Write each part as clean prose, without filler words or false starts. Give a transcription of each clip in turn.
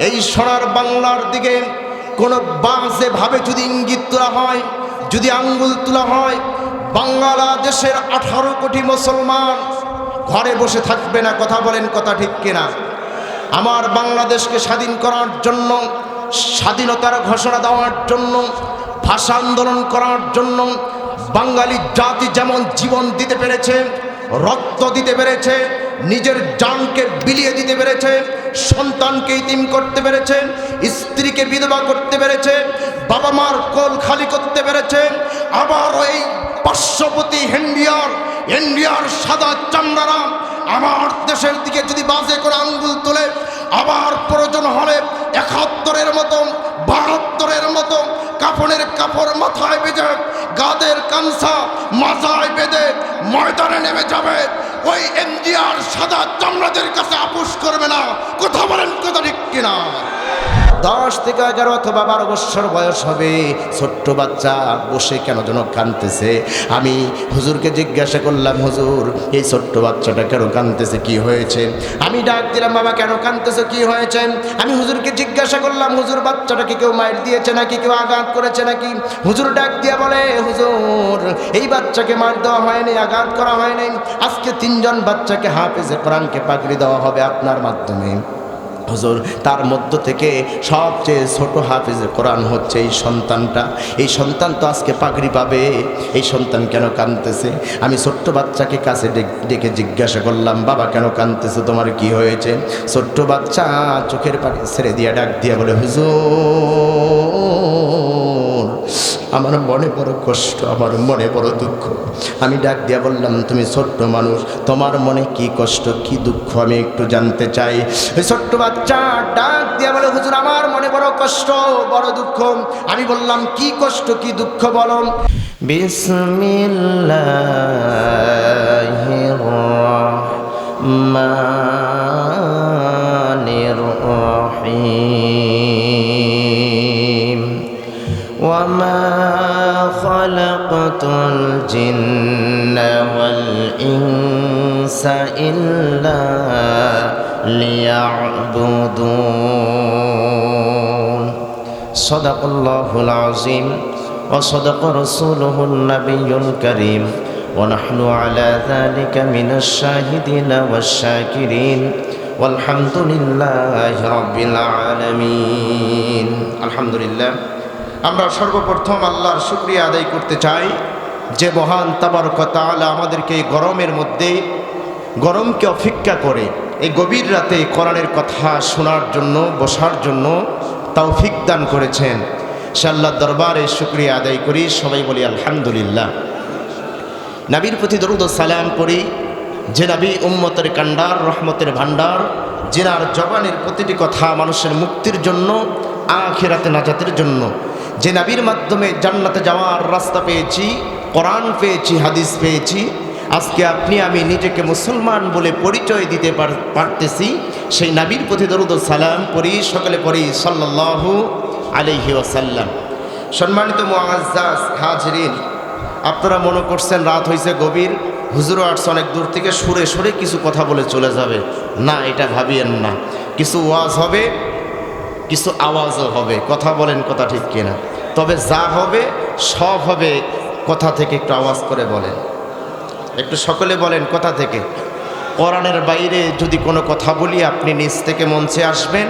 এই সোনার বাংলার দিকে কোনো বাজে ভাবে যদি ইঙ্গিত তোলা হয়, যদি আঙ্গুল তোলা হয়, বাংলাদেশের 18 কোটি মুসলমান ঘরে বসে থাকবে না। কথা বলেন, কথা ঠিক কিনা? আমার বাংলাদেশকে স্বাধীন করার জন্য, স্বাধীনতার ঘোষণা দেওয়ার জন্য, ভাষা আন্দোলন করার জন্য বাঙালি জাতি যেমন জীবন দিতে পেরেছে, রক্ত দিতে পেরেছে, নিজের জানকে বিলিয়ে দিতে পেরেছে, সন্তানকে ইতিম করতে পেরেছে, স্ত্রীকে বিধবা করতে পেরেছে, বাবা মার কোল খালি করতে পেরেছে, আবার এই পার্শ্ববর্তী ইন্ডিয়ার সাদা চামড়ারা আমার দেশের দিকে যদি বাজে করে আঙ্গুল তোলে, আবার প্রয়োজন হলে 71-এর মতো 72-এর মতো কাফনের কাপড় মাথায় বেঁধে, গাদের কানসা মাথায় বেঁধে ময়দানে নেমে যাবে। ওই ইন্ডিয়ার সাদা চামড়াদের কাছে আপোষ করবে না। কথা বলেন, কথা ঠিক কিনা? 10 থেকে 11 অথবা 12 বছর বয়স হবে, ছোট্ট বাচ্চা বসে কেন যেন কাঁদতেছে। আমি হুজুরকে জিজ্ঞাসা করলাম, হুজুর এই ছোট্ট বাচ্চাটা কেন কাঁদতেছে, কি হয়েছে? আমি ডাক দিলাম, বাবা কেন কাঁদতেছে, কি হয়েছে? আমি হুজুরকে জিজ্ঞাসা করলাম, হুজুর বাচ্চাটাকে কেউ মাইর দিয়েছে নাকি, কেউ আঘাত করেছে নাকি? হুজুর ডাক দিয়া বলে, হুজুর এই বাচ্চাকে মার দেওয়া হয়নি, আঘাত করা হয়নি। আজকে 3 জন বাচ্চাকে হাফেজে কোরআনকে পাগড়ি দেওয়া হবে আপনার মাধ্যমে। হুজুর তার মধ্য থেকে সবচেয়ে ছোট হাফেজে কোরআন হচ্ছে এই সন্তানটা। এই সন্তান তো আজকে পাগড়ি পাবে, এই সন্তান কেন কাঁদতেছে? আমি ছোট্ট বাচ্চাকে কাছে ডেকে জিজ্ঞাসা করলাম, বাবা কেন কাঁদতেছে, তোমার কি হয়েছে? ছোট্ট বাচ্চা চোখের পানি ছেড়ে দিয়ে ডাক দিয়া বলে, হুজুর আমার মনে বড় কষ্ট, আমার মনে বড় দুঃখ। আমি ডাক দিয়া বললাম, তুমি ছোট্ট মানুষ, তোমার মনে কি কষ্ট, কি দুঃখ আমি একটু জানতে চাই। ওই ছোট্ট বাচ্চা ডাক দিয়া বলে, হুজুর আমার মনে বড় কষ্ট, বড় দুঃখ। আমি বললাম, কি কষ্ট, কি দুঃখ বলো। বিসমিল্লাহির রাহমানির রাহিম। وما خلقت الجن والإنس إلا ليعبدون صدق الله العظيم وصدق رسوله النبي الكريم ونحن على ذلك من الشاهدين والشاكرين والحمد لله رب العالمين الحمد لله। আমরা সর্বপ্রথম আল্লাহর শুকরিয়া আদায় করতে চাই যে মহান তাবারক ওয়া তাআলা আমাদেরকে এই গরমের মধ্যে, গরমকে অপেক্ষা করে এই গভীর রাতে কোরআনের কথা শোনার জন্য, বসার জন্য তৌফিক দান করেছেন। সে আল্লাহর দরবারে শুকরিয়া আদায় করি, সবাই বলি আলহামদুলিল্লাহ। নবীর প্রতি দরুদ ও সালাম পড়ি, যে নবী উম্মতের কান্ডার, রহমতের ভান্ডার, যিনার জবানের প্রতিটি কথা মানুষের মুক্তির জন্য, আখিরাতে নাজাতের জন্য, যে নবীর মাধ্যমে জান্নাতে যাওয়ার রাস্তা পেয়েছি, কোরআন পেয়েছি, হাদিস পেয়েছি। আজকে আপনি আমি নিজেকে মুসলমান বলে পরিচয় দিতে পারতেছি, সেই নবীর প্রতি দরুদ ও সালাম পড়ি, সকলে পড়ি সাল্লাল্লাহু আলাইহি ওয়াসাল্লাম। সম্মানিত মুআজ্জাজ হাজরিন, আপনারা মনে করছেন রাত হয়েছে গভীর, হুজুরও আসছে অনেক দূর থেকে, সুরে সুরে কিছু কথা বলে চলে যাবে। না, এটা ভাবিয়েন না। কিছু ওয়াজ হবে, কিছু আওয়াজও হবে। কথা বলেন, কথা ঠিক কিনা? তবে যা হবে সব হবে কথা থেকে। একটু আওয়াজ করে বলেন, একটু সকলে বলেন কথা থেকে। কোরআনের বাইরে যদি কোনো কথা বলি, আপনি নিজ থেকে মঞ্চে আসবেন,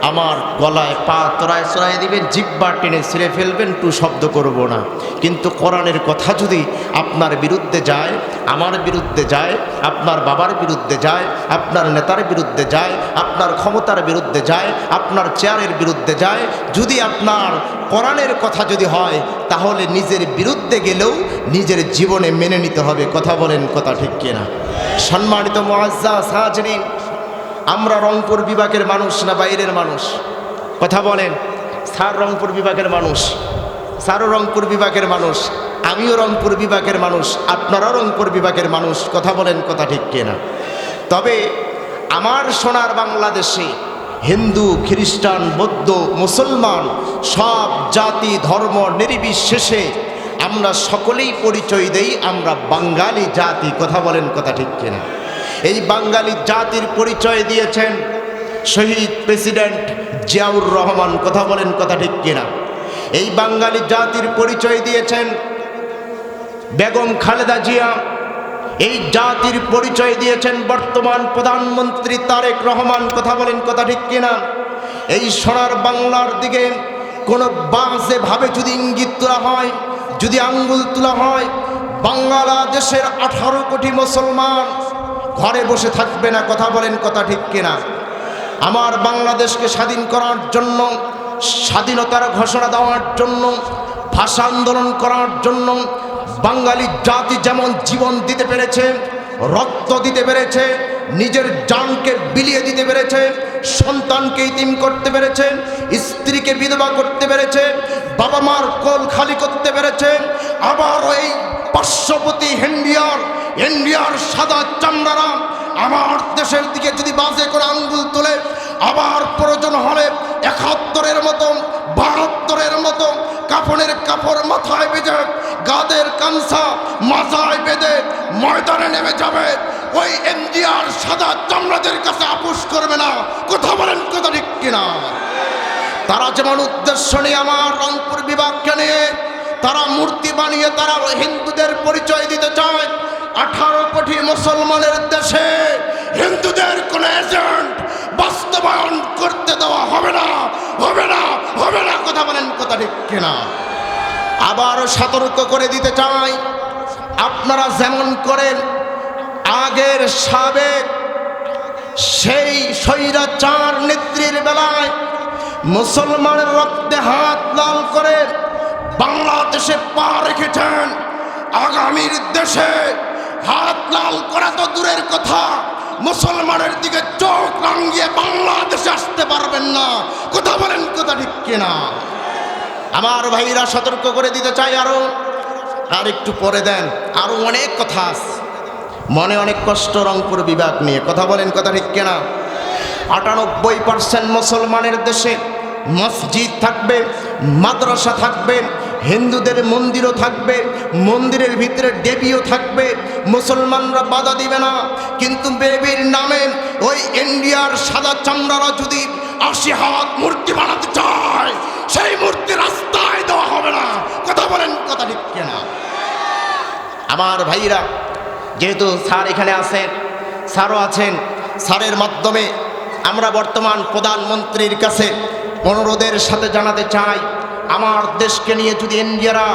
আমার গলায় পা তোড়ায় চড়াই দিবেন, জিহ্বা টেনে ছিঁড়ে ফেলবেন, টু শব্দ করব না। কিন্তু কোরআনের কথা যদি আপনার বিরুদ্ধে যায়, আমার বিরুদ্ধে যায়, আপনার বাবার বিরুদ্ধে যায়, আপনার নেতার বিরুদ্ধে যায়, আপনার ক্ষমতার বিরুদ্ধে যায়, আপনার চেয়ারের বিরুদ্ধে যায়, যদি আপনার কোরআনের কথা যদি হয়, তাহলে নিজের বিরুদ্ধে গেলেও নিজের জীবনে মেনে নিতে হবে। কথা বলেন, কথা ঠিক কিনা? সম্মানিত মুআজ্জাজ হাজরিন, আমরা রংপুর বিভাগের মানুষ না বাইরের মানুষ? কথা বলেন। স্যার রংপুর বিভাগের মানুষ, স্যারও রংপুর বিভাগের মানুষ, আমিও রংপুর বিভাগের মানুষ, আপনারাও রংপুর বিভাগের মানুষ। কথা বলেন, কথা ঠিক কিনা? তবে আমার সোনার বাংলাদেশে হিন্দু, খ্রিস্টান, বৌদ্ধ, মুসলমান সব জাতি ধর্ম নির্বিশেষে আমরা সকলেই পরিচয় দেই, আমরা বাঙালি জাতি। কথা বলেন, কথা ঠিক কিনা? এই বাঙালি জাতির পরিচয় দিয়েছেন শহীদ প্রেসিডেন্ট জিয়াউর রহমান। কথা বলেন, কথা ঠিক কিনা? এই বাঙালি জাতির পরিচয় দিয়েছেন বেগম খালেদা জিয়া। এই জাতির পরিচয় দিয়েছেন বর্তমান প্রধানমন্ত্রী তারেক রহমান। কথা বলেন, কথা ঠিক কিনা? এই সোনার বাংলার দিকে কোনো বাজে ভাবে যদি ইঙ্গিত তোলা হয়, যদি আঙ্গুল তোলা হয়, বাংলাদেশের 18 কোটি মুসলমান ঘরে বসে থাকবে না। কথা বলেন, কথা ঠিক কিনা? আমার বাংলাদেশকে স্বাধীন করার জন্য, স্বাধীনতার ঘোষণা দেওয়ার জন্য, ভাষা আন্দোলন করার জন্য বাঙালি জাতি যেমন জীবন দিতে পেরেছে, রক্ত দিতে পেরেছে, নিজের জানকে বিলিয়ে দিতে পেরেছে, সন্তানকে ইতিম করতে পেরেছে, স্ত্রীকে বিধবা করতে পেরেছে, বাবা মার কোল খালি করতে পেরেছে, আবার এই পার্শ্ববর্তী ইন্ডিয়ার সাদা চামড়ারা আমার দেশের দিকে যদি বাজে করে আঙ্গুল তোলে, আবার প্রয়োজন হলে 71-এর মতো 72-এর মতো কাফনের কাপড় মাথায় বেঁধে, গাদের কামছা মাথায় বেঁধে ময়দানে নেমে যাবে। ওই ইন্ডিয়ার সাদা চামড়াদের কাছে আপোষ করবে না। কথা বলেন, কথা ঠিক কিনা? তারা যেমন উদ্দেশ্য নিয়ে আমার রংপুর বিভাগকে নিয়ে তারা মূর্তি বানিয়ে তারা হিন্দুদের পরিচয় দিতে চায়। 18 কোটি মুসলমানের দেশে হিন্দুদের কোন এজেন্ট বাস্তবায়ন করতে দেওয়া হবে না, হবে না, হবে না। কথা বলেন, কথা ঠিক কিনা? আবার সতর্ক করে দিতে চাই, আপনারা যেমন করেন আগের সাবেক সেই স্বৈরাচার নেত্রীর বেলায় মুসলমানের রক্তে হাত লাল করে বাংলাদেশে পা রেখেছেন, আগামীর দেশে হাত লাল করা তো দূরের কথা, মুসলমানের দিকে চোখ রাঙিয়ে বাংলাদেশে আসতে পারবেন না। কথা বলেন, কথা ঠিক কিনা? আমার ভাইরা সতর্ক করে দিতে চাই। আর একটু পরে দেন, আরো অনেক কথা আছে, মনে অনেক কষ্ট রংপুর বিভাগ নিয়ে। কথা বলেন, কথা ঠিক কিনা? 98% মুসলমানের দেশে মসজিদ থাকবে, মাদ্রাসা থাকবে, হিন্দুদের মন্দিরও থাকবে, মন্দিরের ভিতরে দেবীও থাকবে, মুসলমানরা বাধা দিবে না। কিন্তু দেবীর নামে ওই ইন্ডিয়ার সাদা চামড়ারা যদি 80 হাত মূর্তি বানাতে চায়, সেই মূর্তি রাস্তায় দেওয়া হবে না। কথা বলেন, কথা ঠিক কিনা? আমার ভাইরা, যেহেতু স্যার এখানে আছেন, স্যারও আছেন, স্যারের মাধ্যমে আমরা বর্তমান প্রধানমন্ত্রীর কাছে অনুরোধের সাথে জানাতে চাই, আমার দেশকে নিয়ে যদি ইন্ডিয়ারা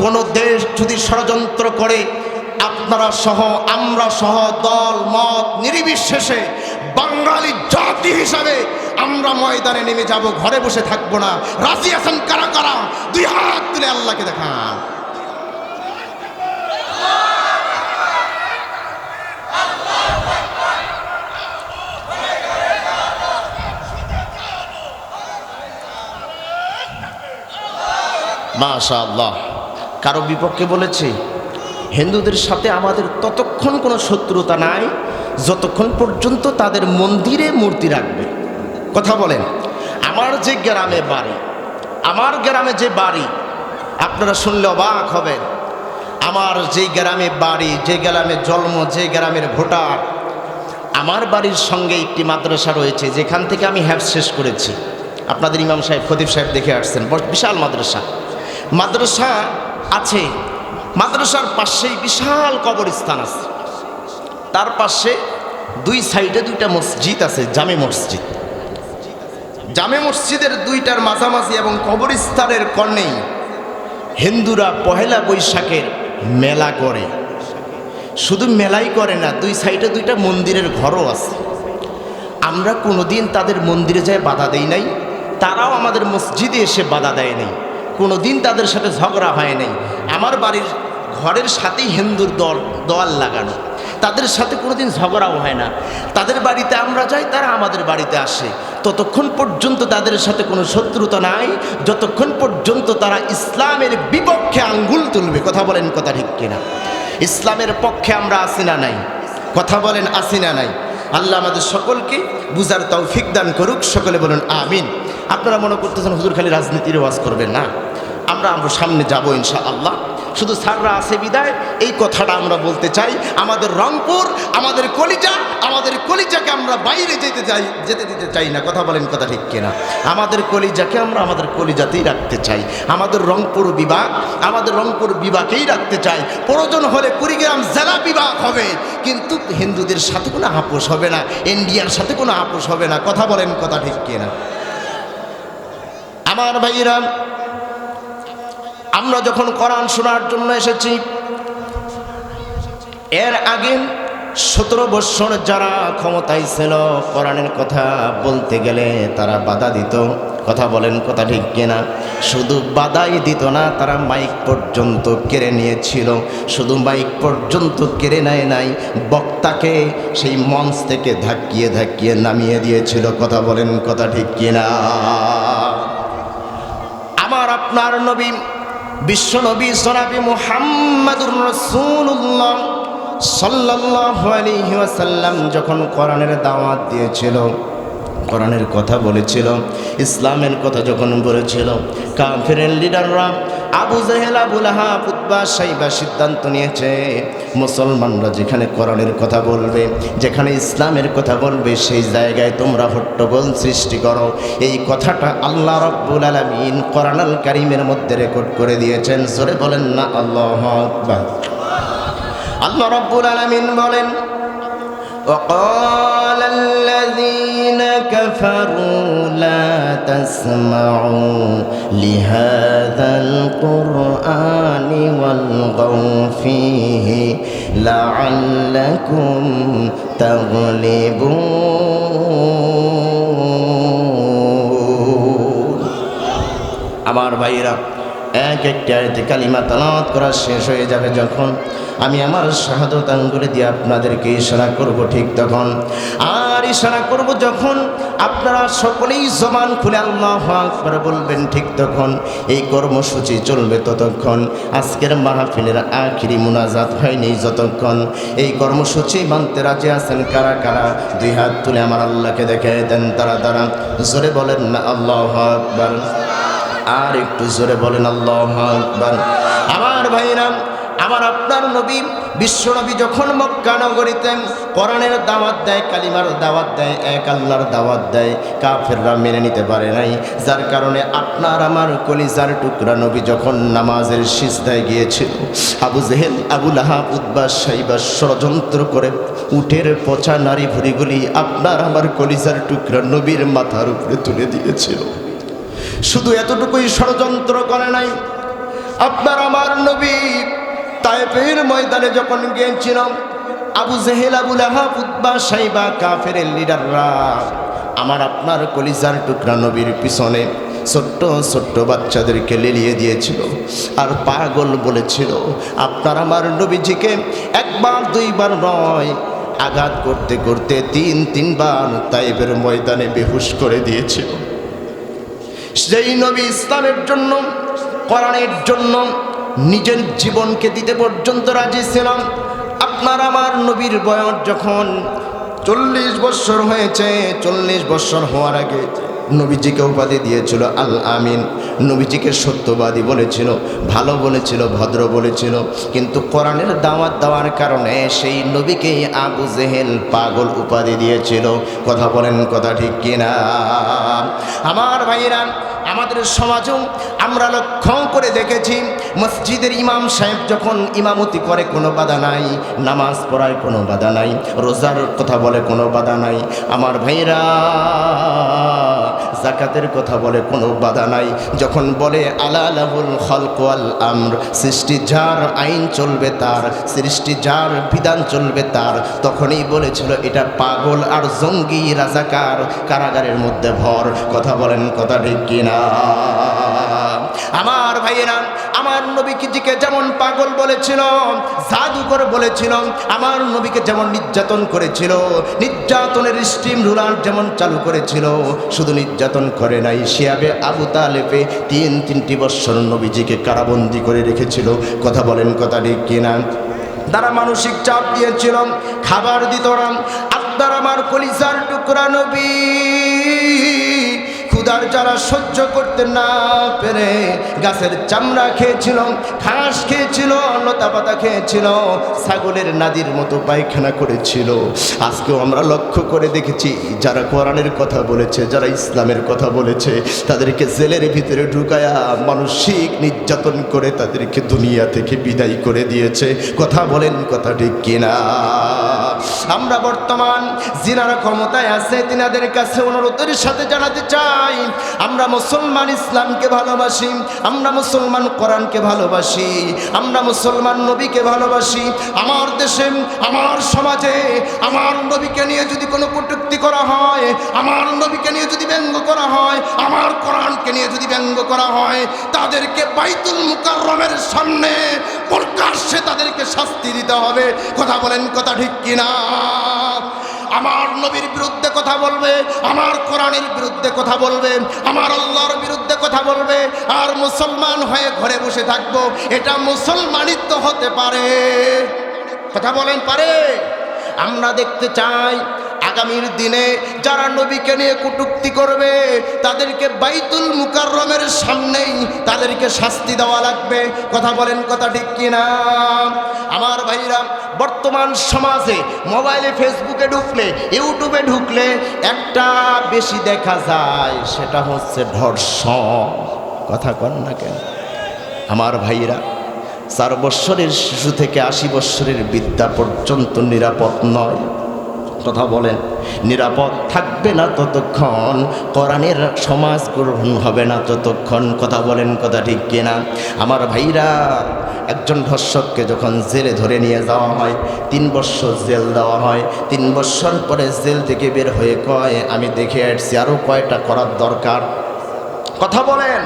কোনো দেশ যদি ষড়যন্ত্র করে, আপনারা সহ আমরা সহ দল মত নির্বিশেষে বাঙালি জাতি হিসাবে আমরা ময়দানে নেমে যাব, ঘরে বসে থাকবো না। রাজি আছেন কারা কারা? 2 হাত তুলে আল্লাহকে দেখান। মাশাআল্লাহ। কারো বিপক্ষে বলেছে? হিন্দুদের সাথে আমাদের ততক্ষণ কোনো শত্রুতা নাই যতক্ষণ পর্যন্ত তাদের মন্দিরে মূর্তি রাখবে। কথা বলেন। আমার যে গ্রামে বাড়ি, আমার গ্রামে যে বাড়ি, আপনারা শুনলে অবাক হবেন। আমার যে গ্রামে বাড়ি, যে গ্রামে জন্ম, যে গ্রামের ভোটার, আমার বাড়ির সঙ্গে একটি মাদ্রাসা রয়েছে যেখান থেকে আমি হ্যাফ শেষ করেছি। আপনাদের ইমাম সাহেব, খতিব সাহেব দেখে আসছেন, বিশাল মাদ্রাসা আছে। মাদ্রাসার পাশেই বিশাল কবরস্থান আছে, তার পাশে 2 সাইডে 2টা মসজিদ আছে, জামে মসজিদ। জামে মসজিদের 2টার মাঝামাঝি এবং কবরস্থানের কর্ণেই হিন্দুরা পহেলা বৈশাখের মেলা করে। শুধু মেলাই করে না, 2 সাইডে 2টা মন্দিরের ঘরও আছে। আমরা কোনোদিন তাদের মন্দিরে যায় বাধা দেই নাই, তারাও আমাদের মসজিদে এসে বাধা দেয় নাই, কোনোদিন তাদের সাথে ঝগড়া হয় নাই। আমার বাড়ির ঘরের সাথেই হিন্দুর দোয়াল লাগানো, তাদের সাথে কোনোদিন ঝগড়াও হয় না। তাদের বাড়িতে আমরা যাই, তারা আমাদের বাড়িতে আসে। ততক্ষণ পর্যন্ত তাদের সাথে কোনো শত্রুতা নাই যতক্ষণ পর্যন্ত তারা ইসলামের বিপক্ষে আঙ্গুল তুলবে। কথা বলেন, কথা ঠিক কিনা? ইসলামের পক্ষে আমরা আসি না নাই? কথা বলেন, আসি না নাই? আল্লাহ আমাদের সকলকে বুঝার তৌফিক দান করুক। সকলে বলুন আমিন। আপনারা মনে করতেছেন হুজুর খালি রাজনীতির ওয়াজ করবেন না, আমরা সামনে যাব ইনশাআল্লাহ। শুধু স্যাররা আছে বিদায় এই কথাটা আমরা বলতে চাই। আমাদের রংপুর, আমাদের কলিজাকে আমরা বাইরে যেতে দিতে চাই না। কথা বলেন, কথা ঠিক কিনা? আমাদের কলিজাকে আমরা আমাদের কলিজাতেই রাখতে চাই। আমাদের রংপুর বিভাগেই রাখতে চাই। প্রয়োজন হলে কুড়িগ্রাম জেলা বিভাগ হবে, কিন্তু হিন্দুদের সাথে কোনো আপোষ হবে না, ইন্ডিয়ার সাথে কোনো আপোষ হবে না। কথা বলেন, কথা ঠিক কিনা? আমার ভাইরা, আমরা যখন কোরআন শোনার জন্য এসেছি, এর আগে 17 বৎসর যারা ক্ষমতায় ছিল কোরআনের কথা বলতে গেলে তারা বাধা দিত। কথা বলেন, কথা ঠিক কিনা? শুধু বাধাই দিত না, তারা মাইক পর্যন্ত কেড়ে নিয়েছিল। শুধু মাইক পর্যন্ত কেড়ে নেয় নাই, বক্তাকে সেই মঞ্চ থেকে ধাক্কিয়ে নামিয়ে দিয়েছিল। কথা বলেন, কথা ঠিক কিনা? আমার আপনার নবী, বিশ্ব নবী জনাবে মুহাম্মাদুর রাসূলুল্লাহ সাল্লাল্লাহু আলাইহি ওয়াসাল্লাম যখন কোরআনের দাওয়াত দিয়েছিল, কোরআনের কথা বলেছিল, ইসলামের কথা যখন বলেছিল, কাফিরের লিডাররা আবু জেহেল, আবু লাহাব, উতবা, সাইবা সিদ্ধান্ত নিয়েছে মুসলমানরা যেখানে কোরআনের কথা বলবে, যেখানে ইসলামের কথা বলবে, সেই জায়গায় তোমরা হট্টগোল সৃষ্টি করো। এই কথাটা আল্লাহ রাব্বুল আলামিন কোরআনুল কারীমের মধ্যে রেকর্ড করে দিয়েছেন। জোরে বলেন না আল্লাহু আকবার। আল্লাহ রাব্বুল আলামিন বলেন, وقال الذين كفروا لا تسمعوا لهذا القرآن والغوا فيه لعلكم تغلبون। আমার ভাইরা, এক একটা আয়াতে কালিমা তেলাওয়াত করা শেষ হয়ে যাবে যখন, আমি আমার শাহাদত আঙ্গুলে দিয়ে আপনাদেরকে ইশারা করব, ঠিক তখন। আর ইশারা করব যখন আপনারা সকলেই জবান খুলে আল্লাহু আকবার বলবেন, ঠিক তখন এই কর্মসূচি চলবে ততক্ষণ। আজকের মাহফিলের আখিরি মুনাজাত হয়নি যতক্ষণ। এই কর্মসূচি মানতে রাজি আছেন কারা কারা? দুই হাত তুলে আমার আল্লাহকে দেখায় দেন তারা। জোরে বলেন না আল্লাহু আকবার। আর একটু জোরে বলেন আল্লাহু আকবার। আমার ভাইরা, আমার আপনার নবী, বিশ্ব নবী যখন মক্কা নগরীতে কোরআনের দাওয়াত দেয়, কালিমার দাওয়াত দেয়, এক আল্লাহর দাওয়াত দেয়, কাফেররা মেনে নিতে পারে নাই। যার কারণে আপনার আমার কলিজার টুকরা নবী যখন নামাজের সিজদায় গিয়েছিল, আবু জেহেল, আবু লাহাব, উতবা, সাইবা ষড়যন্ত্র করে উটের পচা নারী ভুঁড়িগুলি আপনার আমার কলিজার টুকরা নবীর মাথার উপরে তুলে দিয়েছিল। শুধু এতটুকুই ষড়যন্ত্র করে নাই, আপনার আমার নবী তায়েফের ময়দানে যখন গিয়েছিল, আবু জেহেল, আবু লাহাব, উতবা, সাইবা কাফেরের লিডাররা আমার আপনার কলিজার টুকরা নবীর পিছনে ছোট্ট ছোট্ট বাচ্চাদেরকে লেলিয়ে দিয়েছিল আর পাগল বলেছিল। আপনার আমার নবীজিকে একবার দুইবার নয়, আঘাত করতে করতে তিনবার তায়েফের ময়দানে বেহুশ করে দিয়েছিল। সেই নবী ইসলামের জন্য, কোরআনের জন্য নিজের জীবনকে দিতে পর্যন্ত রাজি ছিলাম। আপনার আমার নবীর বয়স যখন 40 বৎসর হয়েছে, 40 বৎসর হওয়ার আগে নবীজিকে উপাধি দিয়েছিল আল আমিন। নবীজিকে সত্যবাদী বলেছিল, ভালো বলেছিল, ভদ্র বলেছিল। কিন্তু কোরআনের দাওয়াত দেওয়ার কারণে সেই নবীকে আবু জেহেল পাগল উপাধি দিয়েছিল। কথা বলেন, কথা ঠিক কিনা? আমার ভাইরা, আমাদের সমাজেও আমরা লক্ষ্য করে দেখেছি, মসজিদের ইমাম সাহেব যখন ইমামতি করে কোনো বাধা নাই, নামাজ পড়ায় কোনো বাধা নাই, রোজার কথা বলে কোনো বাধা নাই। আমার ভাইরা, যাকাতের কথা বলে কোনো বাধা নাই। যখন বলে আলা লাহুল খালক ওয়াল আমর, সৃষ্টি যার, আইন চলবে তার, সৃষ্টি যার, বিধান চলবে তার, তখনই বলেছিল এটা পাগল আর জঙ্গি রাজাকার, কারাগারের মধ্যে ভর। কথা বলেন, কথা ঠিক কিনা? আমার ভাইয়েরা, আমার নবীকে যেমন পাগল বলেছিল, জাদুকর বলেছিল, আমার নবীকে যেমন নির্যাতন করেছিল, নির্যাতনের স্টিম রুলার যেমন চালু করেছিল, শুধু নির্যাতন করে নাই, শিয়াবে আবু তালেবে তিনটি বৎসর নবীজিকে কারাবন্দি করে রেখেছিল। কথা বলেন, কথা ঠিক কিনা? তারা মানসিক চাপ দিয়েছিল, খাবার দিত না। আপনার আমার কলিজার টুকরা নবী ক্ষুধার জ্বালা সহ্য করতে না পেরে গাছের চামড়া খেয়েছিল, ঘাস খেয়েছিল, লতা পাতা খেয়েছিল, ছাগলের নাদির মতো পায়খানা করেছিল। আজকেও আমরা লক্ষ্য করে দেখেছি যারা কোরআনের কথা বলেছে, যারা ইসলামের কথা বলেছে, তাদেরকে জেলের ভিতরে ঢুকায়া মানসিক নির্যাতন করে তাদেরকে দুনিয়া থেকে বিদায় করে দিয়েছে। কথা বলেন, কথা ঠিক কিনা? আমরা বর্তমান যিনারা ক্ষমতায় আছে তিনাদের কাছে অনুরোধের সাথে জানাতে চাই, আমরা মুসলমান ইসলামকে ভালোবাসি, আমরা মুসলমান কোরআনকে ভালোবাসি, আমরা মুসলমান নবীকে ভালোবাসি। আমার দেশে, আমার সমাজে আমার নবীকে নিয়ে যদি কোনো কটূক্তি করা হয়, আমার নবীকে নিয়ে যদি ব্যঙ্গ করা হয়, আমার কোরআনকে নিয়ে যদি ব্যঙ্গ করা হয়, তাদেরকে বাইতুল মুকাররমের সামনে প্রকাশ্যে তাদেরকে শাস্তি দিতে হবে। কথা বলেন, কথা ঠিক কিনা? আমার নবীর বিরুদ্ধে কথা বলবে, আমার কোরআনের বিরুদ্ধে কথা বলবে, আমার আল্লাহর বিরুদ্ধে কথা বলবে, আর মুসলমান হয়ে ঘরে বসে থাকবো, এটা মুসলমানিত্ব হতে পারে? কথা বলেন, পারে? আমরা দেখতে চাই আগামীর দিনে যারা নবীকে নিয়ে কটূক্তি করবে তাদেরকে বাইতুল মুকাররমের সামনেই তাদেরকে শাস্তি দেওয়া লাগবে। কথা বলেন, কথা ঠিক কিনা? আমার ভাইরা, বর্তমান সমাজে মোবাইলে, ফেসবুকে ঢুকলে, ইউটিউবে ঢুকলে একটা বেশি দেখা যায়, সেটা হচ্ছে ধর্ষণ। কথা কন না কেন? আমার ভাইরা, 4 বৎসরের শিশু থেকে 80 বৎসরের বৃদ্ধা পর্যন্ত নিরাপদ নয়। কথা বলেন, নিরাপদ থাকবে না ততক্ষণ, কোরআনের সমাজ গ্রহণ হবে না ততক্ষণ। কথা বলেন, কথা ঠিক কিনা? আমার ভাইরা, একজন ধর্ষককে যখন জেলে ধরে নিয়ে যাওয়া হয়, 3 বৎসর জেল দেওয়া হয়। 3 বৎসর পরে জেল থেকে বের হয়ে কয়, আমি দেখে আসছি আরও কয়টা করার দরকার। কথা বলেন,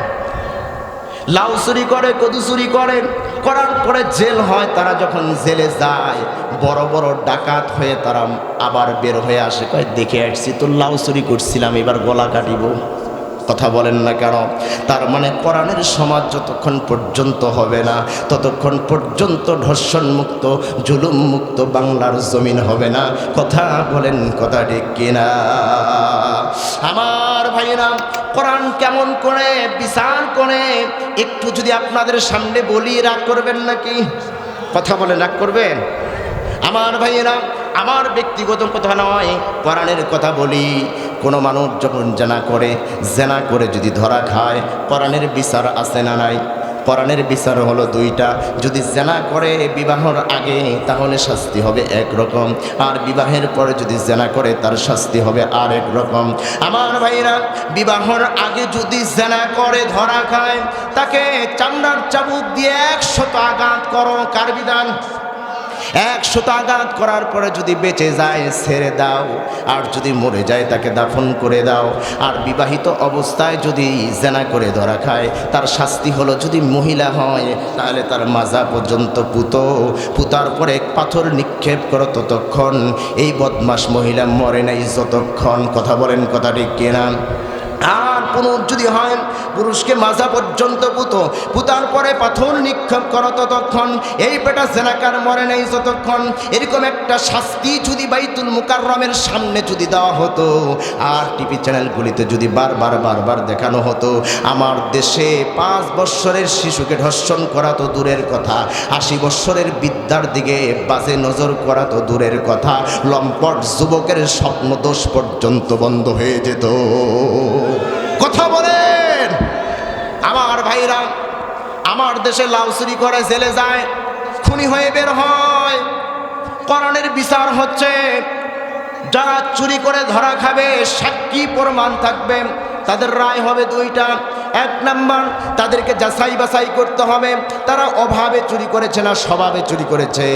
লাউ চুরি করে, কদু চুরি করে, করার পরে জেল হয়। তারা যখন জেলে যায়, বড় বড় ডাকাত হয়ে তারা আবার বের হয়ে আসে, কয় দেখে আসছি তো লাউ চুরি করছিলাম, এবার গলা কাটিব। কথা বলেন না কেন? তার মানে কোরআনের সমাজ যতক্ষণ পর্যন্ত হবে না ততক্ষণ পর্যন্ত ধর্ষণ মুক্ত, জুলুম মুক্ত বাংলার জমিন হবে না। কথা বলেন, কথা ঠিক কিনা? আমার ভাইরা, কোরআন কেমন করে বিচার করে একটু যদি আপনাদের সামনে বলি, রাগ করবেন নাকি? কথা বলেন, রাগ করবেন? আমার ভাইয়েরা, আমার ব্যক্তিগত কথা নয়, কোরআনের কথা বলি। কোনো মানুষ যখন জেনা করে যদি ধরা খায়, কোরআনের বিচার আছে না নাই? কোরআনের বিচার হলো 2টা। যদি জেনা করে বিবাহের আগে তাহলে শাস্তি হবে একরকম, আর বিবাহের পরে যদি জেনা করে তার শাস্তি হবে আর এক রকম। আমার ভাইরা, বিবাহের আগে যদি জেনা করে ধরা খায়, তাকে চামড়ার চাবুক দিয়ে 100 আঘাত করো। কার বিধান? 100 আঘাত করার পরে যদি বেঁচে যায় ছেড়ে দাও, আর যদি মরে যায় তাকে দাফন করে দাও। আর বিবাহিত অবস্থায় যদি জেনা করে ধরা খায়, তার শাস্তি হলো, যদি মহিলা হয় তাহলে তার মাজা পর্যন্ত পুতার পরে পাথর নিক্ষেপ করো ততক্ষণ। এই বদমাস মহিলা মরে নাই যতক্ষণ। কথা বলেন, কথা ঠিক কিনা? আর পুরুষ যদি হয়, পুরুষকে মাজা পর্যন্ত পুতার পরে পাথর নিক্ষেপ করো ততক্ষণ। এই বেটা জেনাকার মরে নেই যতক্ষণ। এরকম একটা শাস্তি যদি বাইতুল মুকাররমের সামনে যদি দেওয়া হতো, আর টিভি চ্যানেলগুলিতে যদি বারবার দেখানো হতো, আমার দেশে 5 বৎসরের শিশুকে ধর্ষণ করা তো দূরের কথা, 80 বৎসরের বিদ্যার দিকে বাজে নজর করা তো দূরের কথা, লম্পট যুবকের স্বপ্নদোষ পর্যন্ত বন্ধ হয়ে যেত। কথা বলেন। আমার ভাইরা, আমার দেশে লাউ চুরি করে জেলে যায়, খুনি হয়ে বের হয়, কোরআনের বিচার হচ্ছে যারা চুরি করে ধরা খাবে, সাক্ষী প্রমাণ থাকবে, তাদের রায় হবে 2টা। 1 নাম্বার, তাদেরকে যাচাই বাছাই করতে হবে তারা অভাবে চুরি করেছে না স্বভাবে চুরি করেছে।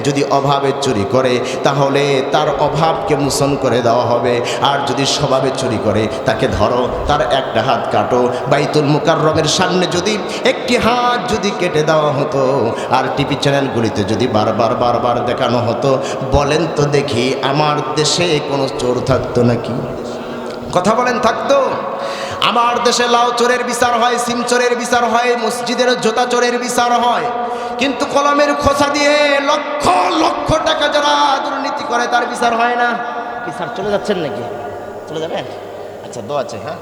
যদি অভাবে চুরি করে তাহলে তার অভাবকে মোচন করে দেওয়া হবে, আর যদি স্বভাবে চুরি করে তাকে ধরো, তার একটা হাত কাটো। বাইতুল মুকাররমের সামনে যদি একটি হাত যদি কেটে দেওয়া হতো, আর টিভি চ্যানেলগুলিতে যদি বারবার দেখানো হতো, বলেন তো দেখি আমার দেশে কোনো চোর থাকতো নাকি? কথা বলেন, থাকতো? আমার দেশে লাউ চোরের বিচার হয়, সিম চোরের বিচার হয়, মসজিদের জোতা চোরের বিচার হয়, কিন্তু কলমের খোসা দিয়ে লক্ষ লক্ষ টাকা যারা দুর্নীতি করে তার বিচার হয় না। কি স্যার চলে যাচ্ছেন নাকি? চলে যাবেন? আচ্ছা, দোয়া আছে। হ্যাঁ,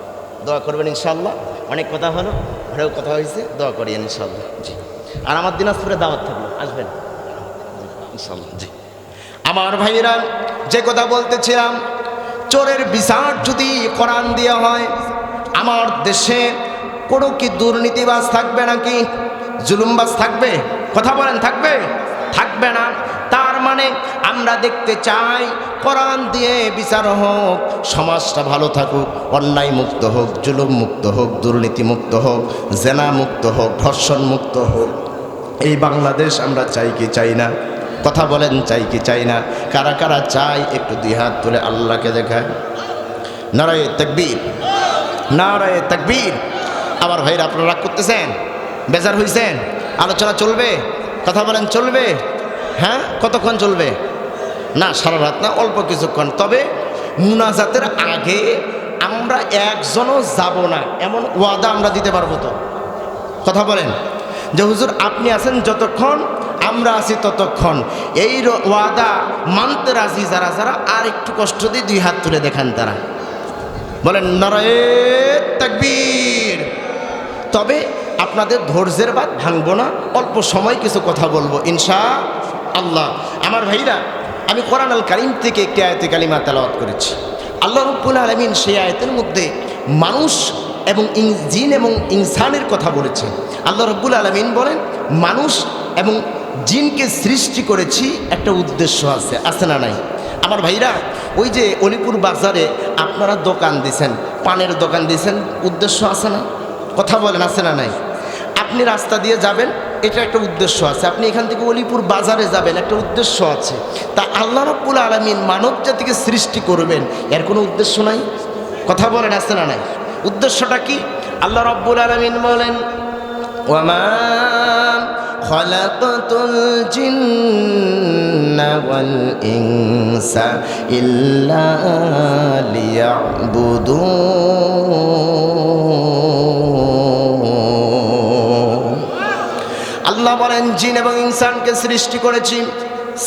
দোয়া করবেন ইনশাআল্লাহ। অনেক কথা হলো, ঘরেও কথা হয়েছে, দোয়া করি ইনশাআল্লাহ। জি, আর আমার দিনাজপুরে দাওয়াত থাকলো, আসবেন ইনশাআল্লাহ। জি, আমার ভাইয়েরা, যে কথা বলতেছিলাম, চোরের বিচার যদি কোরআন দিয়ে হয়, আমার দেশে কোনো কি দুর্নীতিবাজ থাকবে নাকি? জুলুমবাজ থাকবে? কথা বলেন, থাকবে? থাকবে না। তার মানে আমরা দেখতে চাই কোরআন দিয়ে বিচার হোক, সমাজটা ভালো থাকুক, অন্যায় মুক্ত হোক, জুলুম মুক্ত হোক, দুর্নীতি মুক্ত হোক, জেনা মুক্ত হোক, ধর্ষণ মুক্ত হোক। এই বাংলাদেশ আমরা চাই কি চাই না? কথা বলেন, চাই কি চাই না? কারা কারা চাই একটু দুই হাত তুলে আল্লাহকে দেখায়। নারায়ে তাকবীর, নারায়ে তাকবীর। আমার ভাইরা, আপনারা রাগ করতেছেন? বেজার হইছেন? আলোচনা চলবে? কথা বলেন, চলবে? হ্যাঁ, কতক্ষণ চলবে? না, সারা রাত না, অল্প কিছুক্ষণ। তবে মুনাজাতের আগে আমরা একজনও যাব না, এমন ওয়াদা আমরা দিতে পারবো তো? কথা বলেন, যে হুজুর আপনি আছেন যতক্ষণ, আমরা আছি ততক্ষণ। এই ওয়াদা মানতে রাজি যারা যারা, আর একটু কষ্ট দিয়ে দুই হাত তুলে দেখান তারা। বলেন নারায়ে তাকবীর। তবে আপনাদের ধৈর্যের বাঁধ ভাঙবো না, অল্প সময় কিছু কথা বলবো ইনশাআল্লাহ। আমার ভাইরা, আমি কোরআন আল কারীম থেকে একটি আয়াতে কালিমা তেলাওয়াত করেছি। আল্লাহ রাব্বুল আলামিন সেই আয়াতের মধ্যে মানুষ এবং জিন এবং ইনসানের কথা বলেছেন। আল্লাহ রাব্বুল আলামিন বলেন, মানুষ এবং জিনকে সৃষ্টি করেছি একটা উদ্দেশ্য আছে, আছে না নাই? আমার ভাইরা, ওই যে অলিপুর বাজারে আপনারা দোকান দিয়েছেন, পানের দোকান দিয়েছেন, উদ্দেশ্য আছে না? কথা বলেন, আছে না নাই? আপনি রাস্তা দিয়ে যাবেন, এটা একটা উদ্দেশ্য আছে। আপনি এখান থেকে অলিপুর বাজারে যাবেন, একটা উদ্দেশ্য আছে। তা আল্লাহ রাব্বুল আলামিন মানব জাতিকে সৃষ্টি করবেন, এর কোনো উদ্দেশ্য নাই? কথা বলেন, আছে না নাই? উদ্দেশ্যটা কি? আল্লাহ রাব্বুল আলামিন বলেন, ওয়ামা খালাকাতুল জিন্না ওয়াল ইনসা ইল্লা লিয়াবুদুন। আল্লাহ বলেন, জিন এবং ইনসানকে সৃষ্টি করেছি,